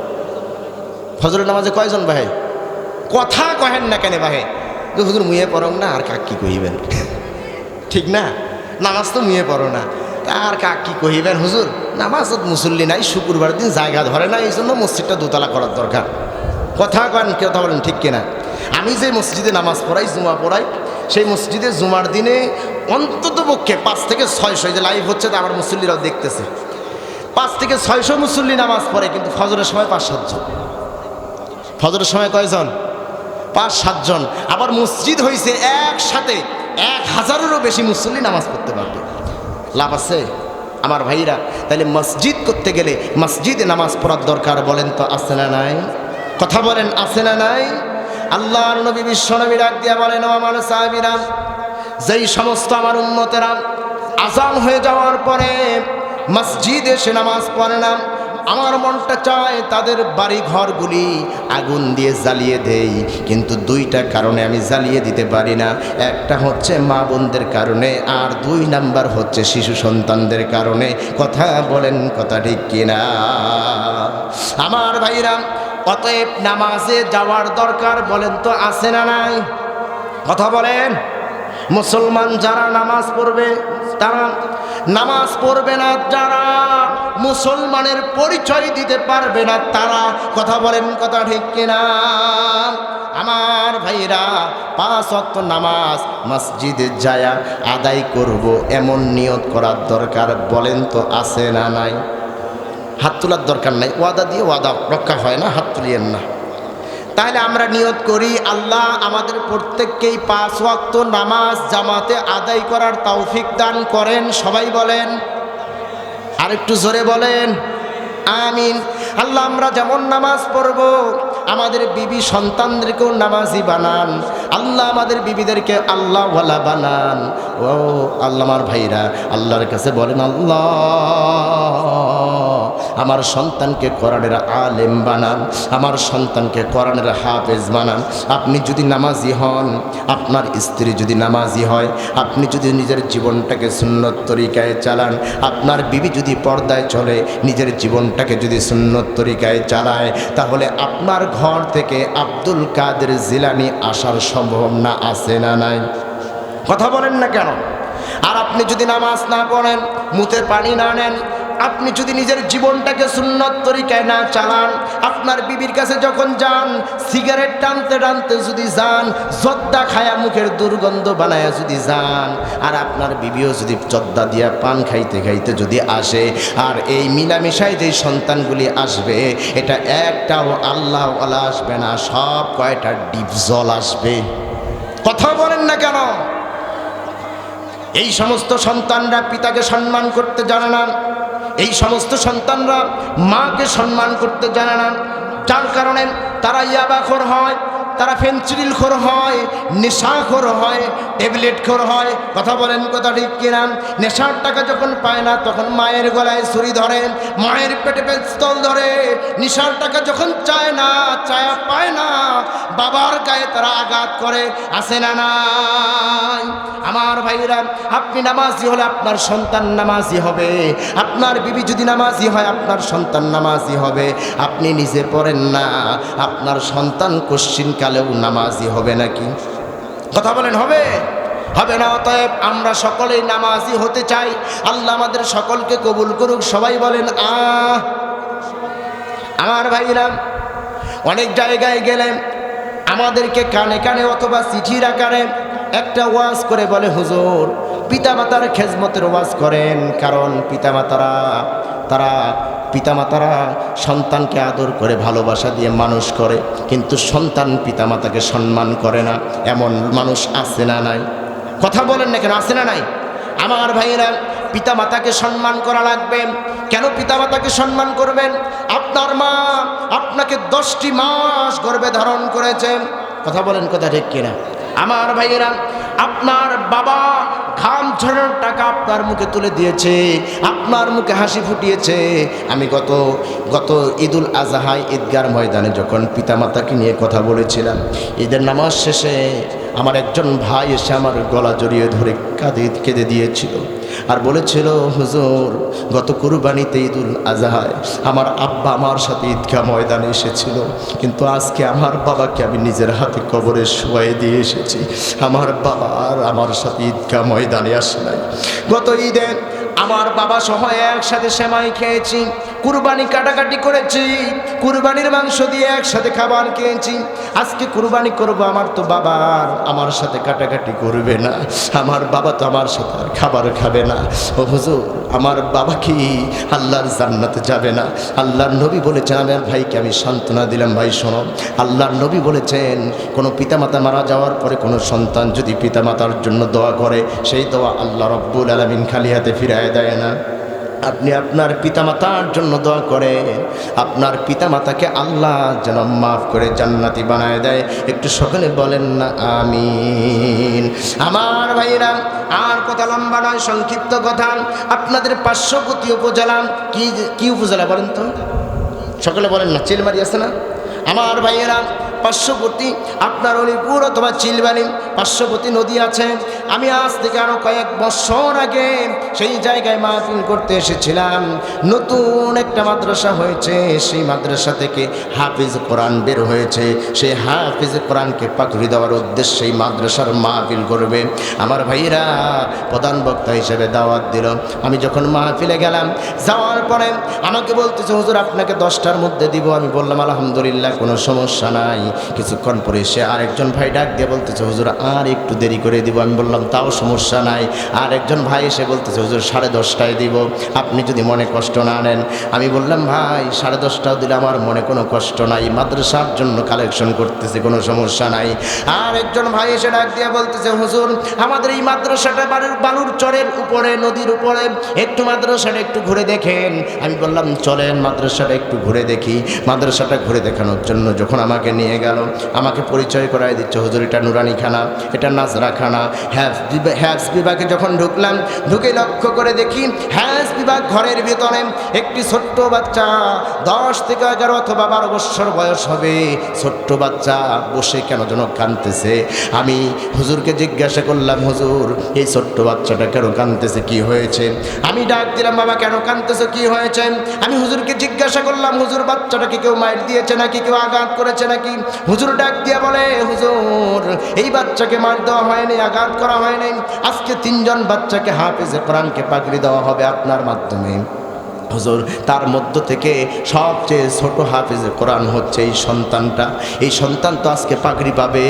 ফজরের নামাজে কয়জন ভাই? কথা কহেন না কেন ভাই? হুজুর মুয়ে পড়ং না, আর কাক কি কহিবেন? ঠিক না, নামাজ তো মুয়ে পড়ো না, আর কাক কি কহিবেন? হুজুর নামাজ মুসল্লি নাই, শুক্রবার দিন জায়গা ধরে না, এই জন্য মসজিদটা দোতলা করার দরকার। কথা কন, কথা বলেন ঠিক কিনা? আমি যে মসজিদে নামাজ পড়াই, জুমা পড়াই, সেই মসজিদে জুমার দিনে অন্তত পক্ষে 5 থেকে 600, যে লাইভ হচ্ছে তা আমার মুসল্লিরাও দেখতেছে, 5 থেকে 600 মুসল্লি নামাজ পড়ে, কিন্তু ফজরের সময় 5-7 জন। ফজরের সময় কয়জন? 5-7 জন। আবার মসজিদ হয়েছে একসাথে 1000-এরও বেশি মুসল্লি নামাজ পড়তে পারবে। লাভ আছে আমার ভাইরা? তাহলে মসজিদ করতে গেলে মসজিদে নামাজ পড়ার দরকার, বলেন তো আছে না নাই? কথা বলেন, আছে না নাই? আল্লাহর নবী বিশ্বনবী ডাক দিয়া বলেন, ও আমার সাহাবীরা, যেই সমস্ত আমার উম্মতেরা আযান হয়ে যাওয়ার পরে মসজিদে এসে নামাজ পড়ে না, আমার মনটা চায় তাদের বাড়ি ঘরগুলি আগুন দিয়ে জ্বালিয়ে দেই, কিন্তু 2টা কারণে আমি জ্বালিয়ে দিতে পারি না। একটা হচ্ছে মা বোনদের কারণে, আর 2 নাম্বার হচ্ছে শিশু সন্তানদের কারণে। কথা বলেন, কথা ঠিক কিনা? আমার ভাইরা, অতএব নামাজে যাওয়ার দরকার, বলেন তো আছে না নাই? কথা বলেন। মুসলমান যারা নামাজ পড়বে তারা নামাজ পড়বে না, যারা মুসলমানের পরিচয় দিতে পারবে না তারা। কথা বলেন, কথা ঠিক কিনা? আমার ভাইরা, 5 ওয়াক্ত নামাজ মসজিদে যায়া আদায় করব, এমন নিয়ত করার দরকার, বলেন তো আছে না নাই? হাত তোলার দরকার নাই, ওয়াদা দিয়ে ওয়াদা রক্ষা হয় না, হাত তুলিয়েন না। তাহলে আমরা নিয়ত করি, আল্লাহ আমাদের প্রত্যেককেই 5 ওয়াক্ত নামাজ জামাতে আদায় করার তৌফিক দান করেন। সবাই বলেন, আর একটু জোরে বলেন আমিন। আল্লাহ আমরা যেমন নামাজ পড়ব, আমাদের বিবি সন্তানদেরকেও নামাজি বানান। আল্লাহ আমাদের বিবিদেরকে আল্লাহওয়ালা বানান। ও আল্লাহ, আমার ভাইরা আল্লাহর কাছে বলেন, আল্লাহ আমার সন্তানকে কোরআনের আলেম বানান, আমার সন্তানকে কোরআনের হাফেজ বানান। আপনি যদি নামাজি হন, আপনার স্ত্রী যদি নামাজি হয়, আপনি যদি নিজের জীবনটাকে সুন্নত তরিকায় চালান, আপনার বিবি যদি পর্দায় চলে, নিজের জীবনটাকে যদি সুন্নত তরিকায় চালায়, তাহলে আপনার ঘর থেকে আব্দুল কাদের জিলানী আসার সম্ভাবনা আছে না নাই? কথা বলেন না কেন? আর আপনি যদি নামাজ না পড়েন, মুখে পানি না নেন, আপনি যদি নিজের জীবনটাকে সুন্নত তরিকায় না চালান, আপনার বিবির কাছে যখন যান, সিগারেট টানতে টানতে যদি যান, জর্দা খায়া মুখের দুর্গন্ধ বানায়া যদি যান, আর আপনার বিবিও যদি জর্দা দিয়া পান খাইতে খাইতে যদি আসে, আর এই মিলামিশায় যেই সন্তানগুলি আসবে, এটা একটাও আল্লাহওয়ালা আসবে না, সব কয়টা ডিপজল আসবে। কথা বলেন না কেন? এই সমস্ত সন্তানরা পিতাকে সম্মান করতে জানে না, এই সমস্ত সন্তানরা মাকে সম্মান করতে জানে না, যার কারণে তারা ইয়াবাখোর হয়, তারা ফেন্সিডিলখোর হয়, নেশাখোর হয়, ট্যাবলেটখোর হয়। কথা বলেন, কথা ঠিক কিনা? নেশার টাকা যখন পায় না, তখন মায়ের গলায় ছুরি ধরে, মায়ের পেটে পিস্তল ধরে। নেশার টাকা যখন চায় না, চায়া পায় না, বাবার গায়ে তারা আঘাত করে। আছে না নাই? আমার ভাইরা, আপনি নামাজি হলে আপনার সন্তান নামাজি হবে, আপনার বিবি যদি নামাজি হয়, আপনার সন্তান নামাজি হবে। আপনি নিজে পড়েন না, আপনার সন্তান কোশ্চিন কালেও নামাজি হবে নাকি? কথা বলেন, হবে? হবে না। অতএব আমরা সকলেই নামাজি হতে চাই। আল্লাহ আমাদের সকলকে কবুল করুক। সবাই বলেন আমার ভাইরা, অনেক জায়গায় গেলে আমাদেরকে কানে কানে অথবা চিঠির আকারে একটা ওয়াজ করে বলে, হুজুর পিতামাতার খেজমতের ওয়াজ করেন, কারণ পিতামাতারা সন্তানকে আদর করে ভালোবাসা দিয়ে মানুষ করে, কিন্তু সন্তান পিতামাতাকে সম্মান করে না। এমন মানুষ আছে না নাই? কথা বলেন না কেন? আছে না নাই? আমার ভাইয়েরা, পিতামাতাকে সম্মান করা লাগবে। কেন পিতামাতাকে সম্মান করবেন? আপনার মা আপনাকে 10টি মাস গর্ভে ধারণ করেছে। কথা বলেন, কথা ঠিক কিনা? আমার ভাইয়েরা, আপনার বাবা ঘাম ঝরানোর টাকা আপনার মুখে তুলে দিয়েছে, আপনার মুখে হাসি ফুটিয়েছে। আমি গত ঈদুল আজহায় ঈদগার ময়দানে যখন পিতামাতাকে নিয়ে কথা বলেছিলাম, ঈদের নামাজ শেষে আমার একজন ভাই এসে আমার গলা জড়িয়ে ধরে কেঁদে দিয়েছিল আর বলেছিল, হুজুর গত কুরবানিতে ঈদুল আজহায় আমার আব্বা আমার সাথে ঈদগাহ ময়দানে এসেছিল, কিন্তু আজকে আমার বাবাকে আমি নিজের হাতে কবরে শোয়াই দিয়ে এসেছি। আমার বাবা আর আমার সাথে ঈদগাহ ময়দানে আসে নাই। গত ঈদে আমার বাবা সহ একসাথে সেমাই খেয়েছি, কুরবানি কাটাকাটি করেছি, কুরবানির মাংস দিয়ে একসাথে খাবার খেয়েছি। আজকে কুরবানি করব, আমার তো বাবা আমার সাথে কাটাকাটি করবে না, আমার বাবা তো আমার সাথে আর খাবার খাবে না। ও হুজুর, আমার বাবা কি আল্লাহর জান্নাতে যাবে না? আল্লাহর নবী বলেছেন, আমার ভাইকে আমি সান্ত্বনা দিলাম, ভাই শোনো, আল্লাহর নবী বলেছেন কোনো পিতামাতা মারা যাওয়ার পরে কোনো সন্তান যদি পিতামাতার জন্য দোয়া করে, সেই দোয়া আল্লাহ রব্বুল আলামিন খালি হাতে ফিরায় দেয় না। আপনি আপনার পিতামাতার জন্য দোয়া করে, আপনার পিতামাতাকে আল্লাহ যেন মাফ করে জান্নাতি বানায় দেয়। একটু সকলে বলেন না আমিন। আমার ভাইরা, আর কথা লম্বা নয়, সংক্ষিপ্ত কথা। আপনাদের পার্শ্ববর্তী উপজেলা কি উপজেলা বলেন তো? সকলে বলেন না, চিলমারি আছে না? আমার ভাইয়েরা, পার্শ্ববর্তী আপনার অলিপুর অথবা চিলবানি পার্শ্ববর্তী নদী আছে। আমি আজ থেকে আরো কয়েক বছর আগে সেই জায়গায় মাহফিল করতে এসেছিলাম। নতুন একটা মাদ্রাসা হয়েছে, সেই মাদ্রাসা থেকে হাফিজ কোরআন বের হয়েছে। সেই হাফিজ কোরআনকে পাকড়ি দেওয়ার উদ্দেশ্যে এই মাদ্রাসার মাহফিল করবে। আমার ভাইরা প্রধান বক্তা হিসেবে দাওয়াত দিল। আমি যখন মাহফিলে গেলাম, যাওয়ার পরে আমাকে বলতেছে, হুজুর আপনাকে 10টার মধ্যে দিব। আমি বললাম আলহামদুলিল্লাহ, কোনো সমস্যা নাই। কিছুক্ষণ পরে সে আরেকজন ভাই ডাক দিয়ে বলতেছে, হুজুর আর একটু দেরি করে দিব। আমি বললাম তাও সমস্যা নাই। আর একজন ভাই এসে বলতেছে, হুজুর 10:30টায় দিব, আপনি যদি মনে কষ্ট না নেন। আমি বললাম ভাই 10:30টাও দিলে আমার মনে কোনো কষ্ট নাই, মাদ্রাসার জন্য কালেকশন করতেছে, কোনো সমস্যা নাই। আর একজন ভাই এসে ডাক দিয়ে বলতেছে, হুজুর আমাদের এই মাদ্রাসাটা বালুর চরের উপরে, নদীর উপরে, একটু মাদ্রাসাটা একটু ঘুরে দেখেন। আমি বললাম চলেন মাদ্রাসাটা একটু ঘুরে দেখি। মাদ্রাসাটা ঘুরে দেখানোর জন্য যখন আমাকে নিয়ে গেল, আমাকে পরিচয় করাই দিচ্ছে, হুজুর এটা নুরানি খানা, এটা নাজরা খানা। হ্যাফজ বিভাগে যখন ঢুকলাম, ঢুকে লক্ষ্য করে দেখি হ্যাফজ বিভাগ ঘরের ভিতরে একটি ছোট্ট বাচ্চা, 10 থেকে 11 অথবা 12 বছর বয়স হবে, ছোট্ট বাচ্চা বসে কেন যেন কাঁদতেছে। আমি হুজুরকে জিজ্ঞাসা করলাম, হুজুর এই ছোট্ট বাচ্চাটা কেন কাঁদতেছে, কি হয়েছে? আমি ডাক দিলাম, বাবা কেন কাঁদতেছে, কি হয়েছে? আমি হুজুরকে জিজ্ঞাসা করলাম, হুজুর বাচ্চাটাকে কেউ মাইর দিয়েছে নাকি, কেউ আঘাত করেছে নাকি? হুজুর ডাক দিয়ে বলে, হুজুর এই বাচ্চাকে মার দেওয়া হয়নি, আঘাত করা হয়নি। আজকে 3 জন বাচ্চাকে হাফেজে কোরআনকে পাগড়ি দেওয়া হবে আপনার মাধ্যমে। হুজুর তার মধ্য থেকে সবচেয়ে ছোট হাফেজে কোরআন হচ্ছে এই সন্তানটা। এই সন্তান তো আজকে পাগড়ি পাবে,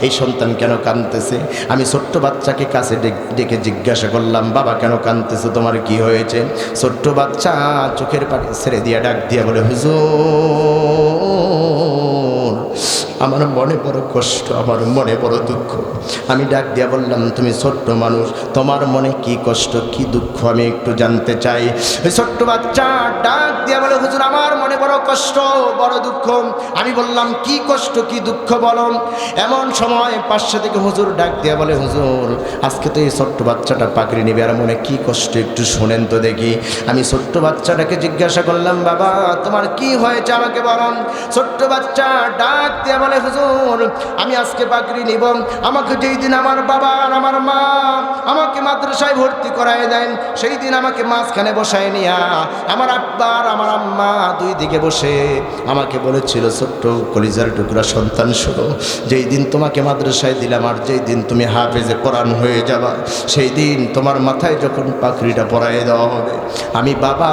এই সন্তান কেন কাঁদতেছে? আমি ছোট্ট বাচ্চাকে কাছে ডেকে জিজ্ঞাসা করলাম, বাবা কেন কাঁদতেছে, তোমার কি হয়েছে? ছোট্ট বাচ্চা চোখের পানি ছেড়ে দিয়ে ডাক দিয়ে বলে, হুজুর আমার মনে বড় কষ্ট, আমার মনে বড় দুঃখ। আমি ডাক দিয়া বললাম, তুমি ছোট্ট মানুষ, তোমার মনে কি কষ্ট কি দুঃখ আমি একটু জানতে চাই। ওই ছোট্ট বাচ্চা ডাক দিয়া বলে, হুজুর আমার মনে বড় কষ্ট বড় দুঃখ। আমি বললাম কি কষ্ট কি দুঃখ বলো। এমন সময় পাশে থেকে হুজুর ডাক দিয়া বলে, হুজুর আজকে তো এই ছোট্ট বাচ্চাটা পাকড়ি নিবে, আর মনে কি কষ্ট একটু শোনেন তো দেখি। আমি ছোট্ট বাচ্চাটাকে জিজ্ঞাসা করলাম, বাবা তোমার কি হয়েছে আমাকে বলো। ছোট্ট বাচ্চা ডাক দিয়া বলে, হুজুর আমি আজকে পাগড়ি নিব। আমাকে যেই দিন আমার বাবা আর আমার মা আমাকে মাদ্রাসায় ভর্তি করায় দেন, সেই দিন আমাকে মাঝখানে বসায় নিয়া আমার আব্বা আর আমার আম্মা 2 দিকে বসে আমাকে বলেছিল, ছোট্ট কলিজার টুকরা সন্তান শোনো, যেই দিন তোমাকে মাদ্রাসায় দিলাম আর যেই দিন তুমি হাফেজে কোরআন হয়ে যাবা, সেই দিন তোমার মাথায় যখন পাগড়িটা পরায় দেওয়া হবে, আমি বাবা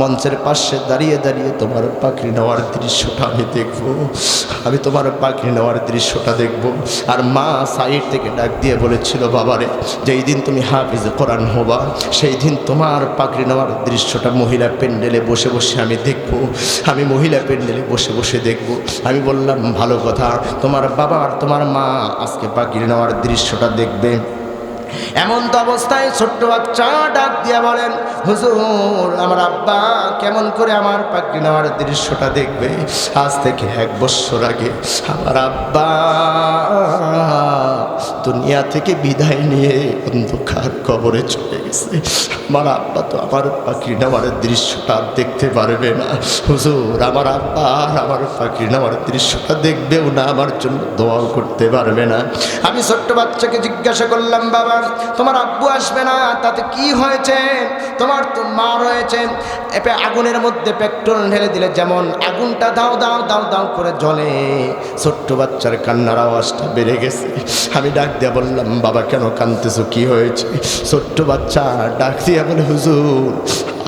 মঞ্চের পাশে দাঁড়িয়ে দাঁড়িয়ে তোমার পাখি নেওয়ার দৃশ্যটা আমি দেখবো, আমি তোমার পাখি নেওয়ার দৃশ্যটা দেখবো। আর মা সাইড থেকে ডাক দিয়ে বলেছিল, বাবারে যেই দিন তুমি হাফিজে কোরআন হবা, সেই দিন তোমার পাখি নেওয়ার দৃশ্যটা মহিলা প্যান্ডেলে বসে বসে আমি দেখবো, আমি মহিলা প্যান্ডেলে বসে বসে দেখবো। আমি বললাম ভালো কথা, তোমার বাবা আর তোমার মা আজকে পাখি নেওয়ার দৃশ্যটা দেখবে, এমন তো অবস্থায় ছোট্ট বাচ্চা ডাক দিয়া বলেন, হুজুর আমার আব্বা কেমন করে আমার পাগড়ি নেওয়ার দৃশ্যটা দেখবে? আজ থেকে 1 বছর আগে আমার আব্বা দুনিয়া থেকে বিদায় নিয়ে অন্ধকার কবরে চলে গেছে। আমার আব্বা তো আমার পাগড়ি নেওয়ার দৃশ্যটা দেখতে পারবে না। হুজুর আমার আব্বা আর আমার পাগড়ি নেওয়ার দৃশ্যটা দেখবেও না, আমার জন্য দোয়াও করতে পারবে না। আমি ছোট্ট বাচ্চাকে জিজ্ঞাসা করলাম, বাবা তোমার আব্বু আসবে না তাতে কি হয়েছে? তোমার তো মা রয়েছে, আগুনের মধ্যে পেট্রোল ঢেলে দিলে যেমন আগুনটা দাও দাও দাও দাও করে জ্বলে, ছোট্ট বাচ্চার কান্নার আওয়াজটা বেড়ে গেছে। আমি ডাক দিয়া বললাম, বাবা কেন কাঁদতেছো, কি হয়েছে? ছোট্ট বাচ্চা ডাক দিয়া বলে, হুজুর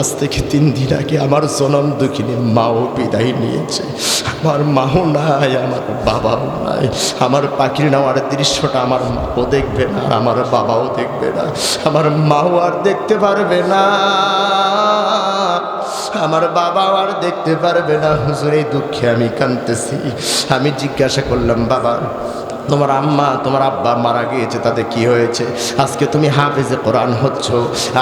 আজ থেকে 3 দিন আগে আমার জনম দুঃখিনী মাও বিদায় নিয়েছে। আমার মাও নাই, আমার বাবাও নাই। আমার পাখির নেওয়ার দৃশ্যটা আমার মাও দেখবে না, আমার বাবাও দেখবে না, আমার মাও আর দেখতে পারবে না, আমার বাবাও আর দেখতে পারবে না। হুজুর এই দুঃখে আমি কাঁদতেছি। আমি জিজ্ঞাসা করলাম, বাবা তোমার আম্মা তোমার আব্বা মারা গিয়েছে তাতে কি হয়েছে? আজকে তুমি হাফেজে কোরআন হচ্ছ,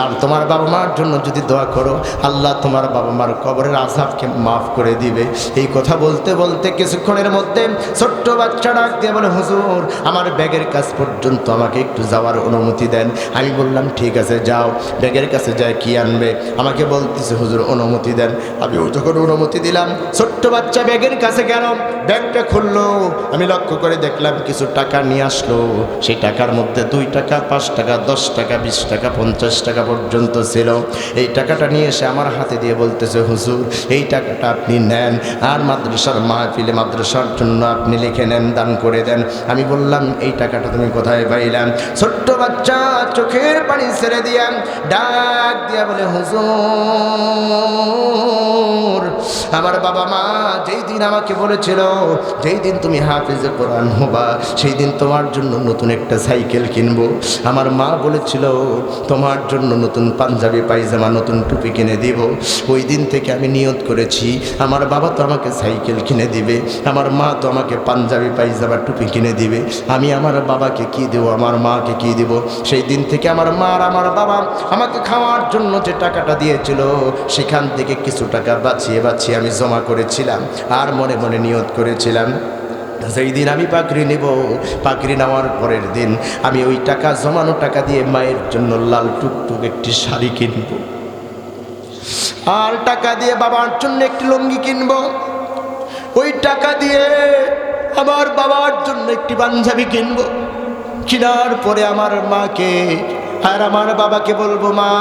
আর তোমার বাবা মার জন্য যদি দোয়া করো আল্লাহ তোমার বাবা মার কবরের আযাবকে মাফ করে দিবে। এই কথা বলতে বলতে কিছুক্ষণের মধ্যে ছোট্ট বাচ্চা ডাক দিয়ে বলে, হুজুর আমার ব্যাগের কাছ পর্যন্ত আমাকে একটু যাওয়ার অনুমতি দেন। আমি বললাম ঠিক আছে যাও। ব্যাগের কাছে যায় কি আনবে, আমাকে বলতেছে হুজুর অনুমতি দেন। আমি যখন অনুমতি দিলাম, ছোট্ট বাচ্চা ব্যাগের কাছে গেল, ব্যাগটা খুললো, আমি লক্ষ্য করে দেখলাম কিছু টাকা নিয়ে আসলো। সেই টাকার মধ্যে 2 টাকা, 5 টাকা, 10 টাকা, 20 টাকা, 50 টাকা পর্যন্ত ছিল। এই টাকাটা নিয়ে এসে আমার হাতে দিয়ে বলতেছে, হুজুর এই টাকাটা আপনি নেন, আর মাদ্রাসার মাহফিলে মাদ্রাসার জন্য আপনি লিখে নেন, দান করে দেন। আমি বললাম এই টাকাটা তুমি কোথায় পাইলাম? ছোট্ট বাচ্চা চোখের পানি ছেড়ে দিয়া ডাক দিয়া বলে, হুজুর আমার বাবা মা যেই দিন আমাকে বলেছিল যেই দিন তুমি হাফেজে কোরআন হবা সেই দিন তোমার জন্য নতুন একটা সাইকেল কিনবো। আমার মা বলেছিল তোমার জন্য নতুন পাঞ্জাবি পায়জামা নতুন টুপি কিনে দিব। ওই দিন থেকে আমি নিয়ত করেছি আমার বাবা তো আমাকে সাইকেল কিনে দিবে, আমার মা তো আমাকে পাঞ্জাবি পায়জামা টুপি কিনে দিবে, আমি আমার বাবাকে কি দেবো, আমার মাকে কি দেব? সেই দিন থেকে আমার মা আর আমার বাবা আমাকে খাওয়ার জন্য যে টাকাটা দিয়েছিল সেখান থেকে কিছু টাকা বাঁচিয়ে বাঁচিয়ে আমি জমা করেছিলাম, আর মনে মনে নিয়ত করেছিলাম যেই দিন আমি পাগড়ি নেব, পাগড়ি নেওয়ার পরের দিন আমি ওই টাকা জমানো টাকা দিয়ে মায়ের জন্য লাল টুকটুক একটি শাড়ি কিনব, আর টাকা দিয়ে বাবার জন্য একটি লুঙ্গি কিনব, ওই টাকা দিয়ে আমার বাবার জন্য একটি পাঞ্জাবি কিনব। কেনার পরে আমার মাকে আর আমার বাবাকে বলবো, মা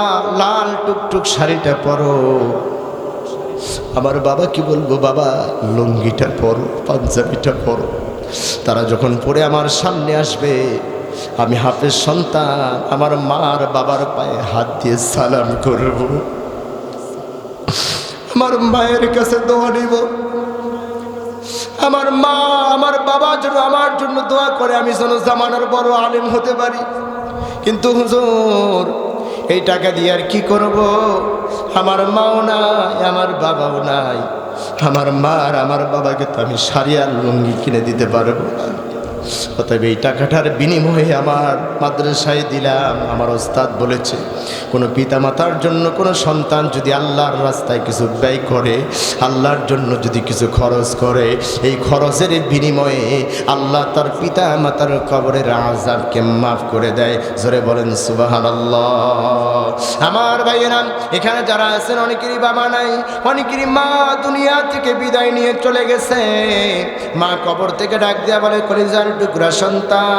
লাল টুকটুক শাড়িটা পরো। আমার বাবা কি বলবো, বাবা লুঙ্গিটা পরো, পাঞ্জাবিটা পরো। তারা যখন পরে আমার সামনে আসবে, আমি হাফেজ সন্তান আমার মার বাবার পায়ে হাত দিয়ে সালাম করব, আমার মায়ের কাছে দোয়া নিব, আমার মা আমার বাবা যেন আমার জন্য দোয়া করে আমি যেন জামানার বড় আলেম হতে পারি। কিন্তু হুজুর এই টাকা দিয়ে আর কি করব? আমার মাও নাই, আমার বাবাও নাই, আমার মা আর আমার বাবাকে তো আমি শাড়ি আর লুঙ্গি কিনে দিতে পারবো না। অতএব এই টাকাটার বিনিময়ে আমার মাদ্রাসায় দিলাম। আমার ওস্তাদ বলেছে কোনো পিতামাতার জন্য কোনো সন্তান যদি আল্লাহর রাস্তায় কিছু ব্যয় করে, আল্লাহর জন্য যদি কিছু খরচ করে, এই খরচের বিনিময়ে আল্লাহ তার পিতা মাতার কবরের আযাবকে মাফ করে দেয়। জোরে বলেন সুবহানাল্লাহ। আমার ভাইয়েরা এখানে যারা আছেন অনেকেরই বাবা নাই, অনেকেরই মা দুনিয়া থেকে বিদায় নিয়ে চলে গেছে। মা কবর থেকে ডাক দেয়া বলে, কলিজার টুকরা সন্তান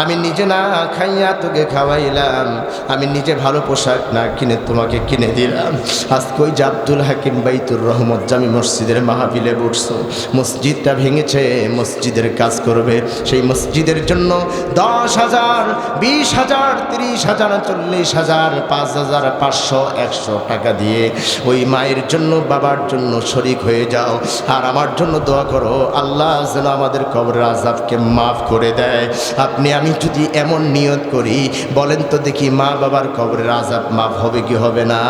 আমি নিজে না খাইয়া তোকে খাওয়াইলাম, আমি নিজে ভালো পোশাক না কিনে তোমাকে কিনে দিলাম। আজকে ওই যে আব্দুল হাকিম বাইতুর রহমত জামি মসজিদের মাহফিলে বসছো, মসজিদটা ভেঙেছে, মসজিদের কাজ করবে, সেই মসজিদের জন্য 10,000, 20,000, 30,000, 40,000, 5,000, 500, 100 টাকা দিয়ে ওই মায়ের জন্য বাবার জন্য শরিক হয়ে যাও, আর আমার জন্য দোয়া করো আল্লাহ যেন আমাদের কবরের আযাবকে মাফ করে দেয়। আপনি আমি যদি এমন নিয়ত করি, বলেন তো দেখি মা বাবার কবরের আযাব মাফ হবে কি হবে না?